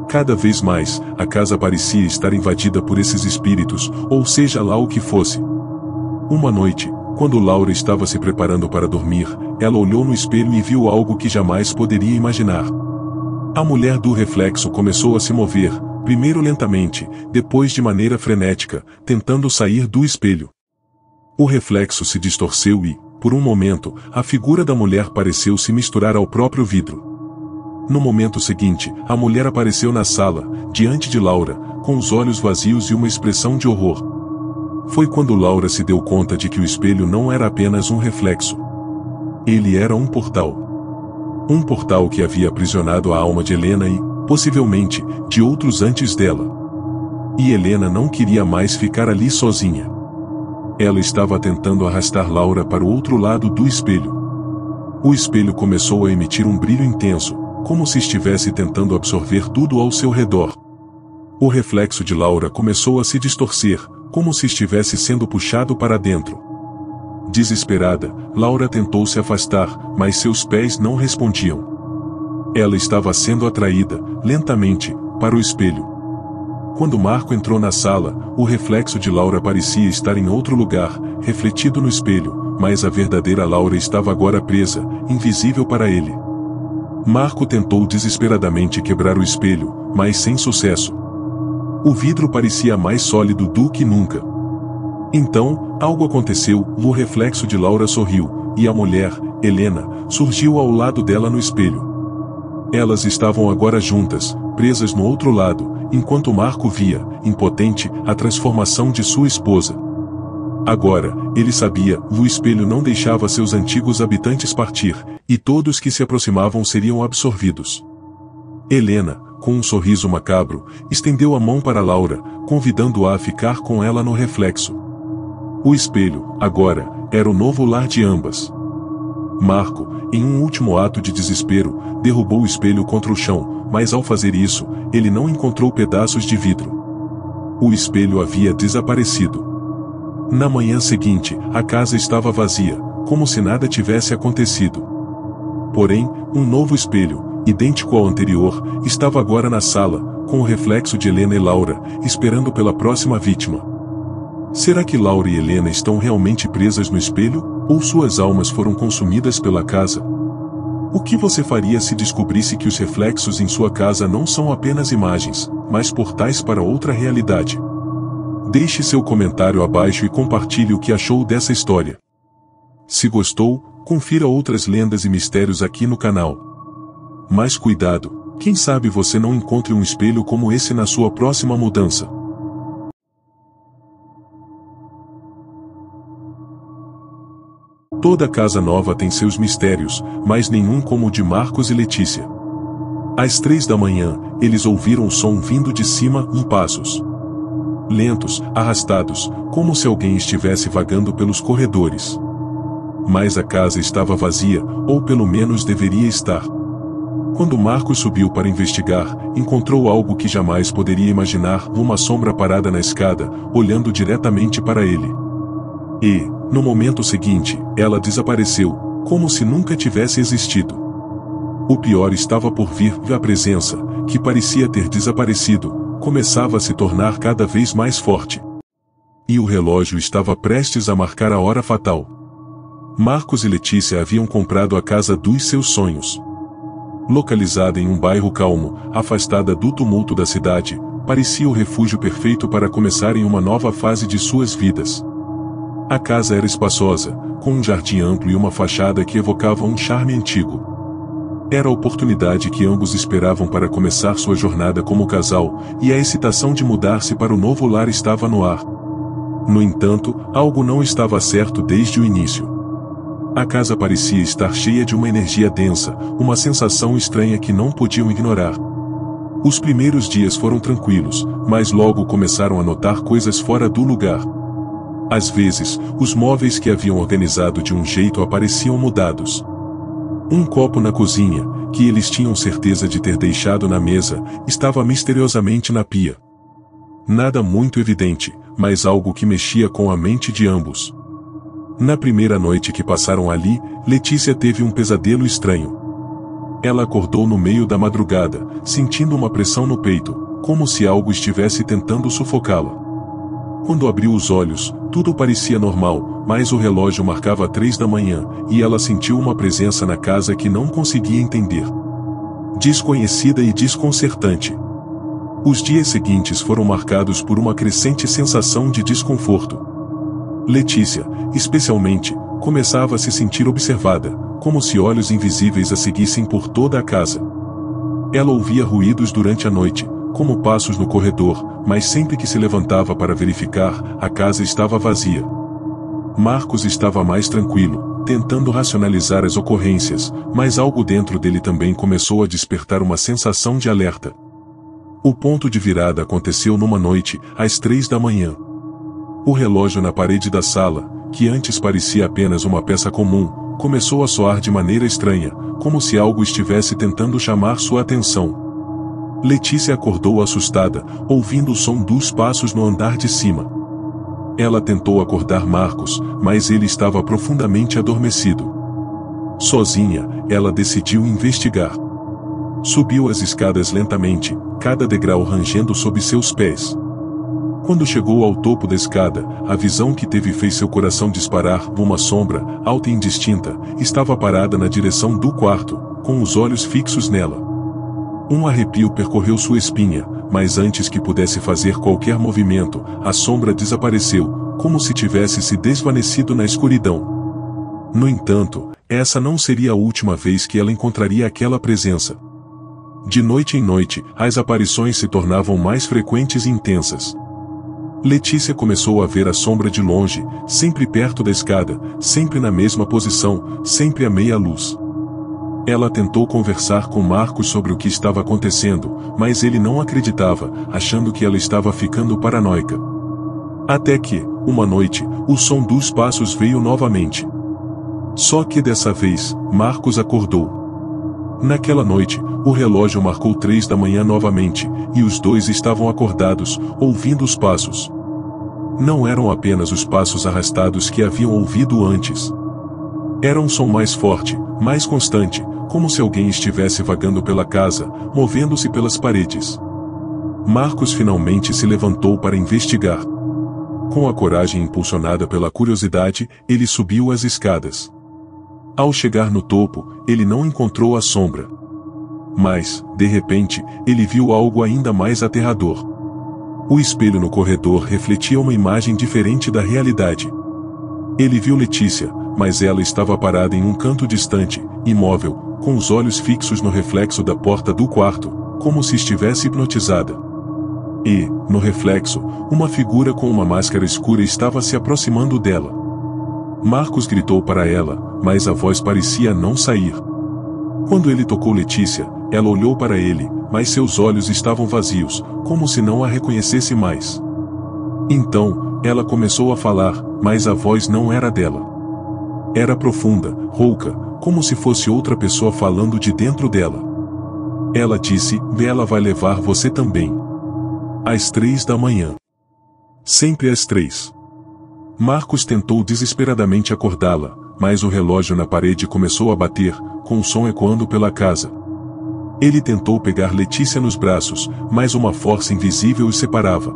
Cada vez mais, a casa parecia estar invadida por esses espíritos, ou seja lá o que fosse. Uma noite, quando Laura estava se preparando para dormir, ela olhou no espelho e viu algo que jamais poderia imaginar. A mulher do reflexo começou a se mover, primeiro lentamente, depois de maneira frenética, tentando sair do espelho. O reflexo se distorceu e, por um momento, a figura da mulher pareceu se misturar ao próprio vidro. No momento seguinte, a mulher apareceu na sala, diante de Laura, com os olhos vazios e uma expressão de horror. Foi quando Laura se deu conta de que o espelho não era apenas um reflexo. Ele era um portal. Um portal que havia aprisionado a alma de Helena e, possivelmente, de outros antes dela. E Helena não queria mais ficar ali sozinha. Ela estava tentando arrastar Laura para o outro lado do espelho. O espelho começou a emitir um brilho intenso, como se estivesse tentando absorver tudo ao seu redor. O reflexo de Laura começou a se distorcer, como se estivesse sendo puxado para dentro. Desesperada, Laura tentou se afastar, mas seus pés não respondiam. Ela estava sendo atraída, lentamente, para o espelho. Quando Marco entrou na sala, o reflexo de Laura parecia estar em outro lugar, refletido no espelho, mas a verdadeira Laura estava agora presa, invisível para ele. Marco tentou desesperadamente quebrar o espelho, mas sem sucesso. O vidro parecia mais sólido do que nunca. Então, algo aconteceu, o reflexo de Laura sorriu, e a mulher, Helena, surgiu ao lado dela no espelho. Elas estavam agora juntas, presas no outro lado, enquanto Marco via, impotente, a transformação de sua esposa. Agora, ele sabia, o espelho não deixava seus antigos habitantes partir, e todos que se aproximavam seriam absorvidos. Helena, com um sorriso macabro, estendeu a mão para Laura, convidando-a a ficar com ela no reflexo. O espelho, agora, era o novo lar de ambas. Marco, em um último ato de desespero, derrubou o espelho contra o chão, mas ao fazer isso, ele não encontrou pedaços de vidro. O espelho havia desaparecido. Na manhã seguinte, a casa estava vazia, como se nada tivesse acontecido. Porém, um novo espelho, idêntico ao anterior, estava agora na sala, com o reflexo de Helena e Laura, esperando pela próxima vítima. Será que Laura e Helena estão realmente presas no espelho, ou suas almas foram consumidas pela casa? O que você faria se descobrisse que os reflexos em sua casa não são apenas imagens, mas portais para outra realidade? Deixe seu comentário abaixo e compartilhe o que achou dessa história. Se gostou, confira outras lendas e mistérios aqui no canal. Mas cuidado, quem sabe você não encontre um espelho como esse na sua próxima mudança. Toda casa nova tem seus mistérios, mas nenhum como o de Marcos e Letícia. Às 3 da manhã, eles ouviram o som vindo de cima, em passos lentos, arrastados, como se alguém estivesse vagando pelos corredores. Mas a casa estava vazia, ou pelo menos deveria estar. Quando Marcos subiu para investigar, encontrou algo que jamais poderia imaginar, uma sombra parada na escada, olhando diretamente para ele. E, no momento seguinte, ela desapareceu, como se nunca tivesse existido. O pior estava por vir, a presença, que parecia ter desaparecido, começava a se tornar cada vez mais forte. E o relógio estava prestes a marcar a hora fatal. Marcos e Letícia haviam comprado a casa dos seus sonhos. Localizada em um bairro calmo, afastada do tumulto da cidade, parecia o refúgio perfeito para começarem uma nova fase de suas vidas. A casa era espaçosa, com um jardim amplo e uma fachada que evocava um charme antigo. Era a oportunidade que ambos esperavam para começar sua jornada como casal, e a excitação de mudar-se para o novo lar estava no ar. No entanto, algo não estava certo desde o início. A casa parecia estar cheia de uma energia densa, uma sensação estranha que não podiam ignorar. Os primeiros dias foram tranquilos, mas logo começaram a notar coisas fora do lugar. Às vezes, os móveis que haviam organizado de um jeito apareciam mudados. Um copo na cozinha, que eles tinham certeza de ter deixado na mesa, estava misteriosamente na pia. Nada muito evidente, mas algo que mexia com a mente de ambos. Na primeira noite que passaram ali, Letícia teve um pesadelo estranho. Ela acordou no meio da madrugada, sentindo uma pressão no peito, como se algo estivesse tentando sufocá-la. Quando abriu os olhos, tudo parecia normal, mas o relógio marcava 3 da manhã, e ela sentiu uma presença na casa que não conseguia entender. Desconhecida e desconcertante. Os dias seguintes foram marcados por uma crescente sensação de desconforto. Letícia, especialmente, começava a se sentir observada, como se olhos invisíveis a seguissem por toda a casa. Ela ouvia ruídos durante a noite, como passos no corredor, mas sempre que se levantava para verificar, a casa estava vazia. Marcos estava mais tranquilo, tentando racionalizar as ocorrências, mas algo dentro dele também começou a despertar uma sensação de alerta. O ponto de virada aconteceu numa noite, às 3 da manhã. O relógio na parede da sala, que antes parecia apenas uma peça comum, começou a soar de maneira estranha, como se algo estivesse tentando chamar sua atenção. Letícia acordou assustada, ouvindo o som dos passos no andar de cima. Ela tentou acordar Marcos, mas ele estava profundamente adormecido. Sozinha, ela decidiu investigar. Subiu as escadas lentamente, cada degrau rangendo sob seus pés. Quando chegou ao topo da escada, a visão que teve fez seu coração disparar. Uma sombra, alta e indistinta, estava parada na direção do quarto, com os olhos fixos nela. Um arrepio percorreu sua espinha, mas antes que pudesse fazer qualquer movimento, a sombra desapareceu, como se tivesse se desvanecido na escuridão. No entanto, essa não seria a última vez que ela encontraria aquela presença. De noite em noite, as aparições se tornavam mais frequentes e intensas. Letícia começou a ver a sombra de longe, sempre perto da escada, sempre na mesma posição, sempre à meia luz. Ela tentou conversar com Marcos sobre o que estava acontecendo, mas ele não acreditava, achando que ela estava ficando paranoica. Até que, uma noite, o som dos passos veio novamente. Só que dessa vez, Marcos acordou. Naquela noite, o relógio marcou 3 da manhã novamente, e os dois estavam acordados, ouvindo os passos. Não eram apenas os passos arrastados que haviam ouvido antes. Era um som mais forte, mais constante, como se alguém estivesse vagando pela casa, movendo-se pelas paredes. Marcos finalmente se levantou para investigar. Com a coragem impulsionada pela curiosidade, ele subiu as escadas. Ao chegar no topo, ele não encontrou a sombra. Mas, de repente, ele viu algo ainda mais aterrador. O espelho no corredor refletia uma imagem diferente da realidade. Ele viu Letícia, mas ela estava parada em um canto distante, imóvel, com os olhos fixos no reflexo da porta do quarto, como se estivesse hipnotizada. E, no reflexo, uma figura com uma máscara escura estava se aproximando dela. Marcos gritou para ela, mas a voz parecia não sair. Quando ele tocou Letícia, ela olhou para ele, mas seus olhos estavam vazios, como se não a reconhecesse mais. Então, ela começou a falar, mas a voz não era dela. Era profunda, rouca, como se fosse outra pessoa falando de dentro dela. Ela disse: "Ela vai levar você também." Às 3 da manhã. Sempre às 3. Marcos tentou desesperadamente acordá-la, mas o relógio na parede começou a bater, com o som ecoando pela casa. Ele tentou pegar Letícia nos braços, mas uma força invisível os separava.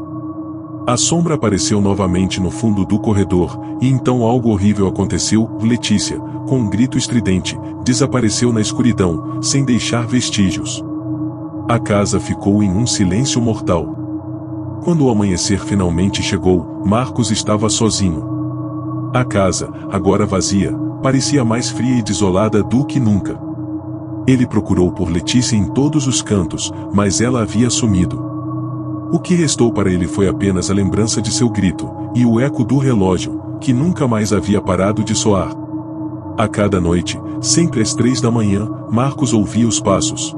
A sombra apareceu novamente no fundo do corredor, e então algo horrível aconteceu. Letícia, com um grito estridente, desapareceu na escuridão, sem deixar vestígios. A casa ficou em um silêncio mortal. Quando o amanhecer finalmente chegou, Marcos estava sozinho. A casa, agora vazia, parecia mais fria e desolada do que nunca. Ele procurou por Letícia em todos os cantos, mas ela havia sumido. O que restou para ele foi apenas a lembrança de seu grito, e o eco do relógio, que nunca mais havia parado de soar. A cada noite, sempre às 3 da manhã, Marcos ouvia os passos.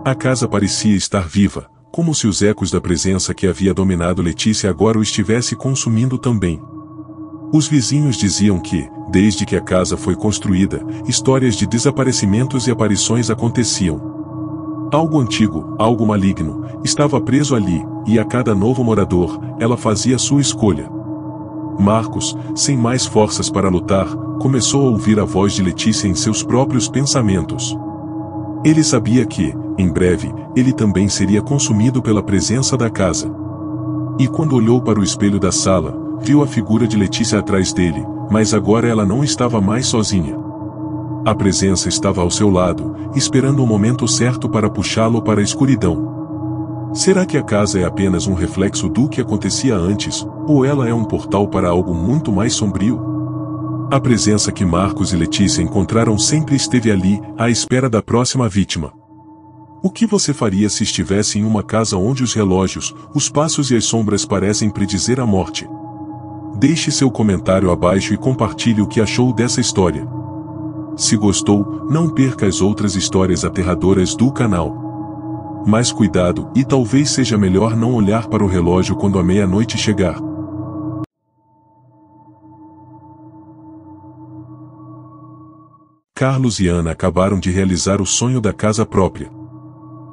A casa parecia estar viva, como se os ecos da presença que havia dominado Letícia agora o estivesse consumindo também. Os vizinhos diziam que, desde que a casa foi construída, histórias de desaparecimentos e aparições aconteciam. Algo antigo, algo maligno, estava preso ali, e a cada novo morador, ela fazia sua escolha. Marcos, sem mais forças para lutar, começou a ouvir a voz de Letícia em seus próprios pensamentos. Ele sabia que, em breve, ele também seria consumido pela presença da casa. E quando olhou para o espelho da sala, viu a figura de Letícia atrás dele, mas agora ela não estava mais sozinha. A presença estava ao seu lado, esperando o momento certo para puxá-lo para a escuridão. Será que a casa é apenas um reflexo do que acontecia antes, ou ela é um portal para algo muito mais sombrio? A presença que Marcos e Letícia encontraram sempre esteve ali, à espera da próxima vítima. O que você faria se estivesse em uma casa onde os relógios, os passos e as sombras parecem predizer a morte? Deixe seu comentário abaixo e compartilhe o que achou dessa história. Se gostou, não perca as outras histórias aterradoras do canal. Mas cuidado, e talvez seja melhor não olhar para o relógio quando a meia-noite chegar. Carlos e Ana acabaram de realizar o sonho da casa própria.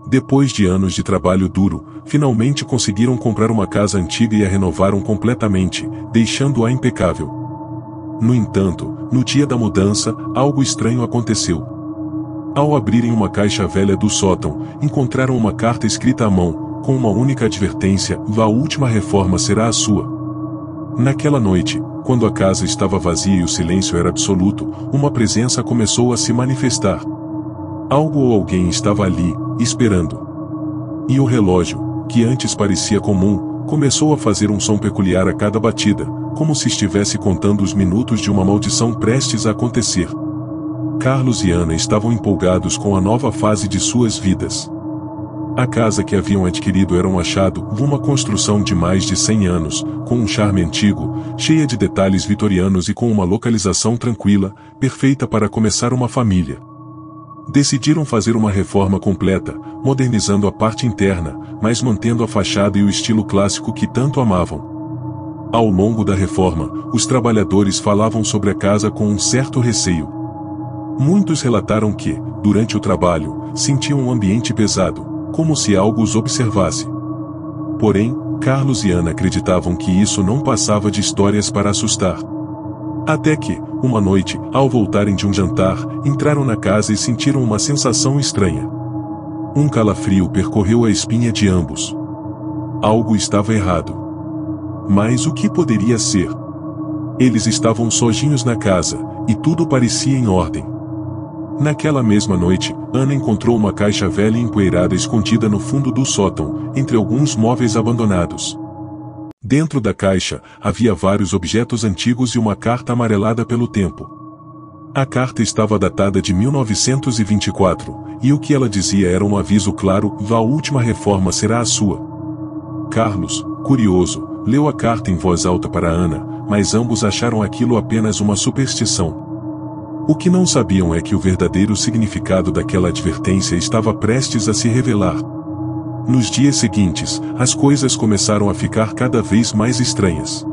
Depois de anos de trabalho duro, finalmente conseguiram comprar uma casa antiga e a renovaram completamente, deixando-a impecável. No entanto, no dia da mudança, algo estranho aconteceu. Ao abrirem uma caixa velha do sótão, encontraram uma carta escrita à mão, com uma única advertência: a última reforma será a sua. Naquela noite, quando a casa estava vazia e o silêncio era absoluto, uma presença começou a se manifestar. Algo ou alguém estava ali, esperando. E o relógio, que antes parecia comum, começou a fazer um som peculiar a cada batida, como se estivesse contando os minutos de uma maldição prestes a acontecer. Carlos e Ana estavam empolgados com a nova fase de suas vidas. A casa que haviam adquirido era um achado, uma construção de mais de 100 anos, com um charme antigo, cheia de detalhes vitorianos e com uma localização tranquila, perfeita para começar uma família. Decidiram fazer uma reforma completa, modernizando a parte interna, mas mantendo a fachada e o estilo clássico que tanto amavam. Ao longo da reforma, os trabalhadores falavam sobre a casa com um certo receio. Muitos relataram que, durante o trabalho, sentiam um ambiente pesado, como se algo os observasse. Porém, Carlos e Ana acreditavam que isso não passava de histórias para assustar. Até que, uma noite, ao voltarem de um jantar, entraram na casa e sentiram uma sensação estranha. Um calafrio percorreu a espinha de ambos. Algo estava errado. Mas o que poderia ser? Eles estavam sozinhos na casa, e tudo parecia em ordem. Naquela mesma noite, Ana encontrou uma caixa velha e empoeirada escondida no fundo do sótão, entre alguns móveis abandonados. Dentro da caixa, havia vários objetos antigos e uma carta amarelada pelo tempo. A carta estava datada de 1924, e o que ela dizia era um aviso claro: a última reforma será a sua. Carlos, curioso, leu a carta em voz alta para Ana, mas ambos acharam aquilo apenas uma superstição. O que não sabiam é que o verdadeiro significado daquela advertência estava prestes a se revelar. Nos dias seguintes, as coisas começaram a ficar cada vez mais estranhas.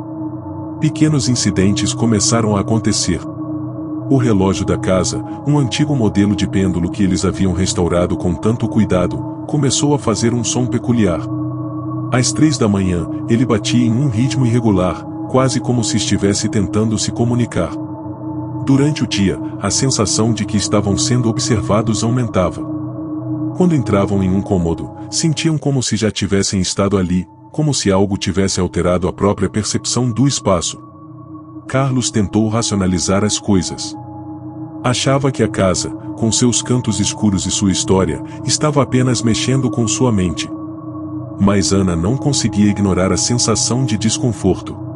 Pequenos incidentes começaram a acontecer. O relógio da casa, um antigo modelo de pêndulo que eles haviam restaurado com tanto cuidado, começou a fazer um som peculiar. Às 3 da manhã, ele batia em um ritmo irregular, quase como se estivesse tentando se comunicar. Durante o dia, a sensação de que estavam sendo observados aumentava. Quando entravam em um cômodo, sentiam como se já tivessem estado ali, como se algo tivesse alterado a própria percepção do espaço. Carlos tentou racionalizar as coisas. Achava que a casa, com seus cantos escuros e sua história, estava apenas mexendo com sua mente. Mas Ana não conseguia ignorar a sensação de desconforto.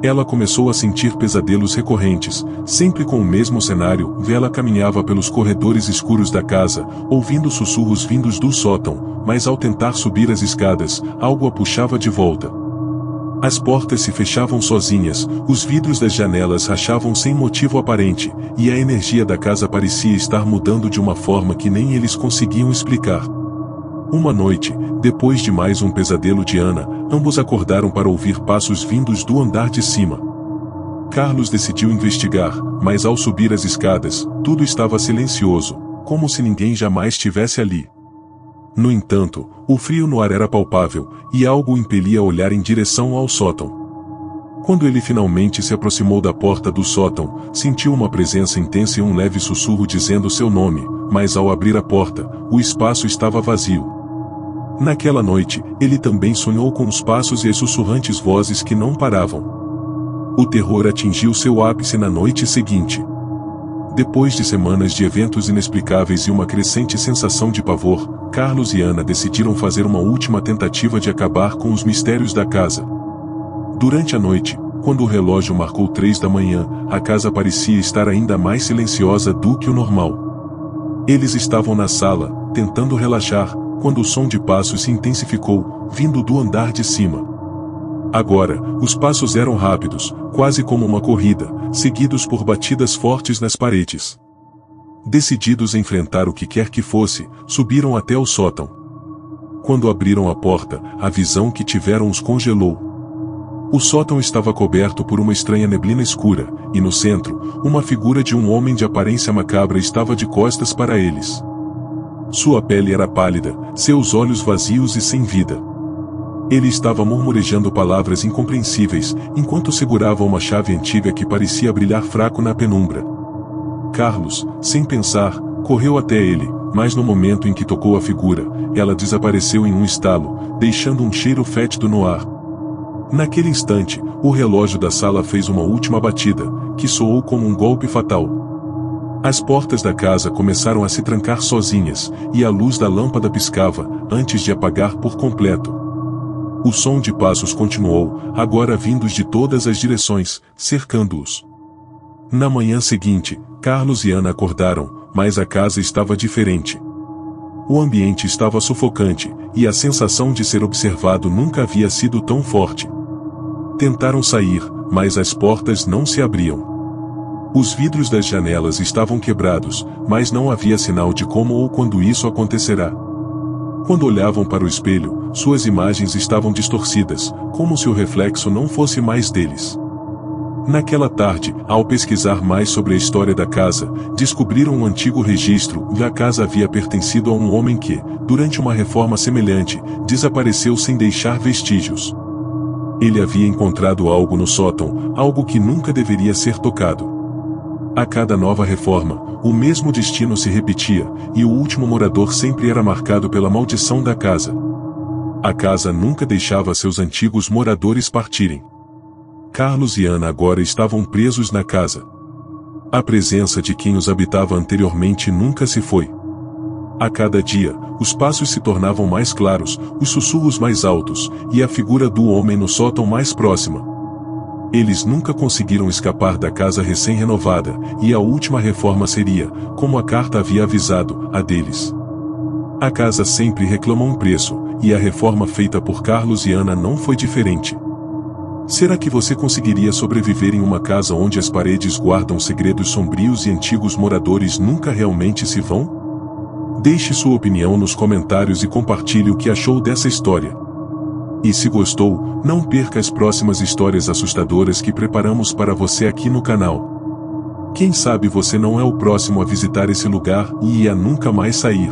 Ela começou a sentir pesadelos recorrentes, sempre com o mesmo cenário. Ela caminhava pelos corredores escuros da casa, ouvindo sussurros vindos do sótão, mas ao tentar subir as escadas, algo a puxava de volta. As portas se fechavam sozinhas, os vidros das janelas rachavam sem motivo aparente, e a energia da casa parecia estar mudando de uma forma que nem eles conseguiam explicar. Uma noite, depois de mais um pesadelo de Ana, ambos acordaram para ouvir passos vindos do andar de cima. Carlos decidiu investigar, mas ao subir as escadas, tudo estava silencioso, como se ninguém jamais estivesse ali. No entanto, o frio no ar era palpável, e algo o impelia a olhar em direção ao sótão. Quando ele finalmente se aproximou da porta do sótão, sentiu uma presença intensa e um leve sussurro dizendo seu nome, mas ao abrir a porta, o espaço estava vazio. Naquela noite, ele também sonhou com os passos e as sussurrantes vozes que não paravam. O terror atingiu seu ápice na noite seguinte. Depois de semanas de eventos inexplicáveis e uma crescente sensação de pavor, Carlos e Ana decidiram fazer uma última tentativa de acabar com os mistérios da casa. Durante a noite, quando o relógio marcou 3 da manhã, a casa parecia estar ainda mais silenciosa do que o normal. Eles estavam na sala, tentando relaxar, quando o som de passos se intensificou, vindo do andar de cima. Agora, os passos eram rápidos, quase como uma corrida, seguidos por batidas fortes nas paredes. Decididos a enfrentar o que quer que fosse, subiram até o sótão. Quando abriram a porta, a visão que tiveram os congelou. O sótão estava coberto por uma estranha neblina escura, e no centro, uma figura de um homem de aparência macabra estava de costas para eles. Sua pele era pálida, seus olhos vazios e sem vida. Ele estava murmurejando palavras incompreensíveis, enquanto segurava uma chave antiga que parecia brilhar fraco na penumbra. Carlos, sem pensar, correu até ele, mas no momento em que tocou a figura, ela desapareceu em um estalo, deixando um cheiro fétido no ar. Naquele instante, o relógio da sala fez uma última batida, que soou como um golpe fatal. As portas da casa começaram a se trancar sozinhas, e a luz da lâmpada piscava, antes de apagar por completo. O som de passos continuou, agora vindos de todas as direções, cercando-os. Na manhã seguinte, Carlos e Ana acordaram, mas a casa estava diferente. O ambiente estava sufocante, e a sensação de ser observado nunca havia sido tão forte. Tentaram sair, mas as portas não se abriam. Os vidros das janelas estavam quebrados, mas não havia sinal de como ou quando isso acontecerá. Quando olhavam para o espelho, suas imagens estavam distorcidas, como se o reflexo não fosse mais deles. Naquela tarde, ao pesquisar mais sobre a história da casa, descobriram um antigo registro e a casa havia pertencido a um homem que, durante uma reforma semelhante, desapareceu sem deixar vestígios. Ele havia encontrado algo no sótão, algo que nunca deveria ser tocado. A cada nova reforma, o mesmo destino se repetia, e o último morador sempre era marcado pela maldição da casa. A casa nunca deixava seus antigos moradores partirem. Carlos e Ana agora estavam presos na casa. A presença de quem os habitava anteriormente nunca se foi. A cada dia, os passos se tornavam mais claros, os sussurros mais altos, e a figura do homem no sótão mais próxima. Eles nunca conseguiram escapar da casa recém-renovada, e a última reforma seria, como a carta havia avisado, a deles. A casa sempre reclama um preço, e a reforma feita por Carlos e Ana não foi diferente. Será que você conseguiria sobreviver em uma casa onde as paredes guardam segredos sombrios e antigos moradores nunca realmente se vão? Deixe sua opinião nos comentários e compartilhe o que achou dessa história. E se gostou, não perca as próximas histórias assustadoras que preparamos para você aqui no canal. Quem sabe você não é o próximo a visitar esse lugar e a nunca mais sair.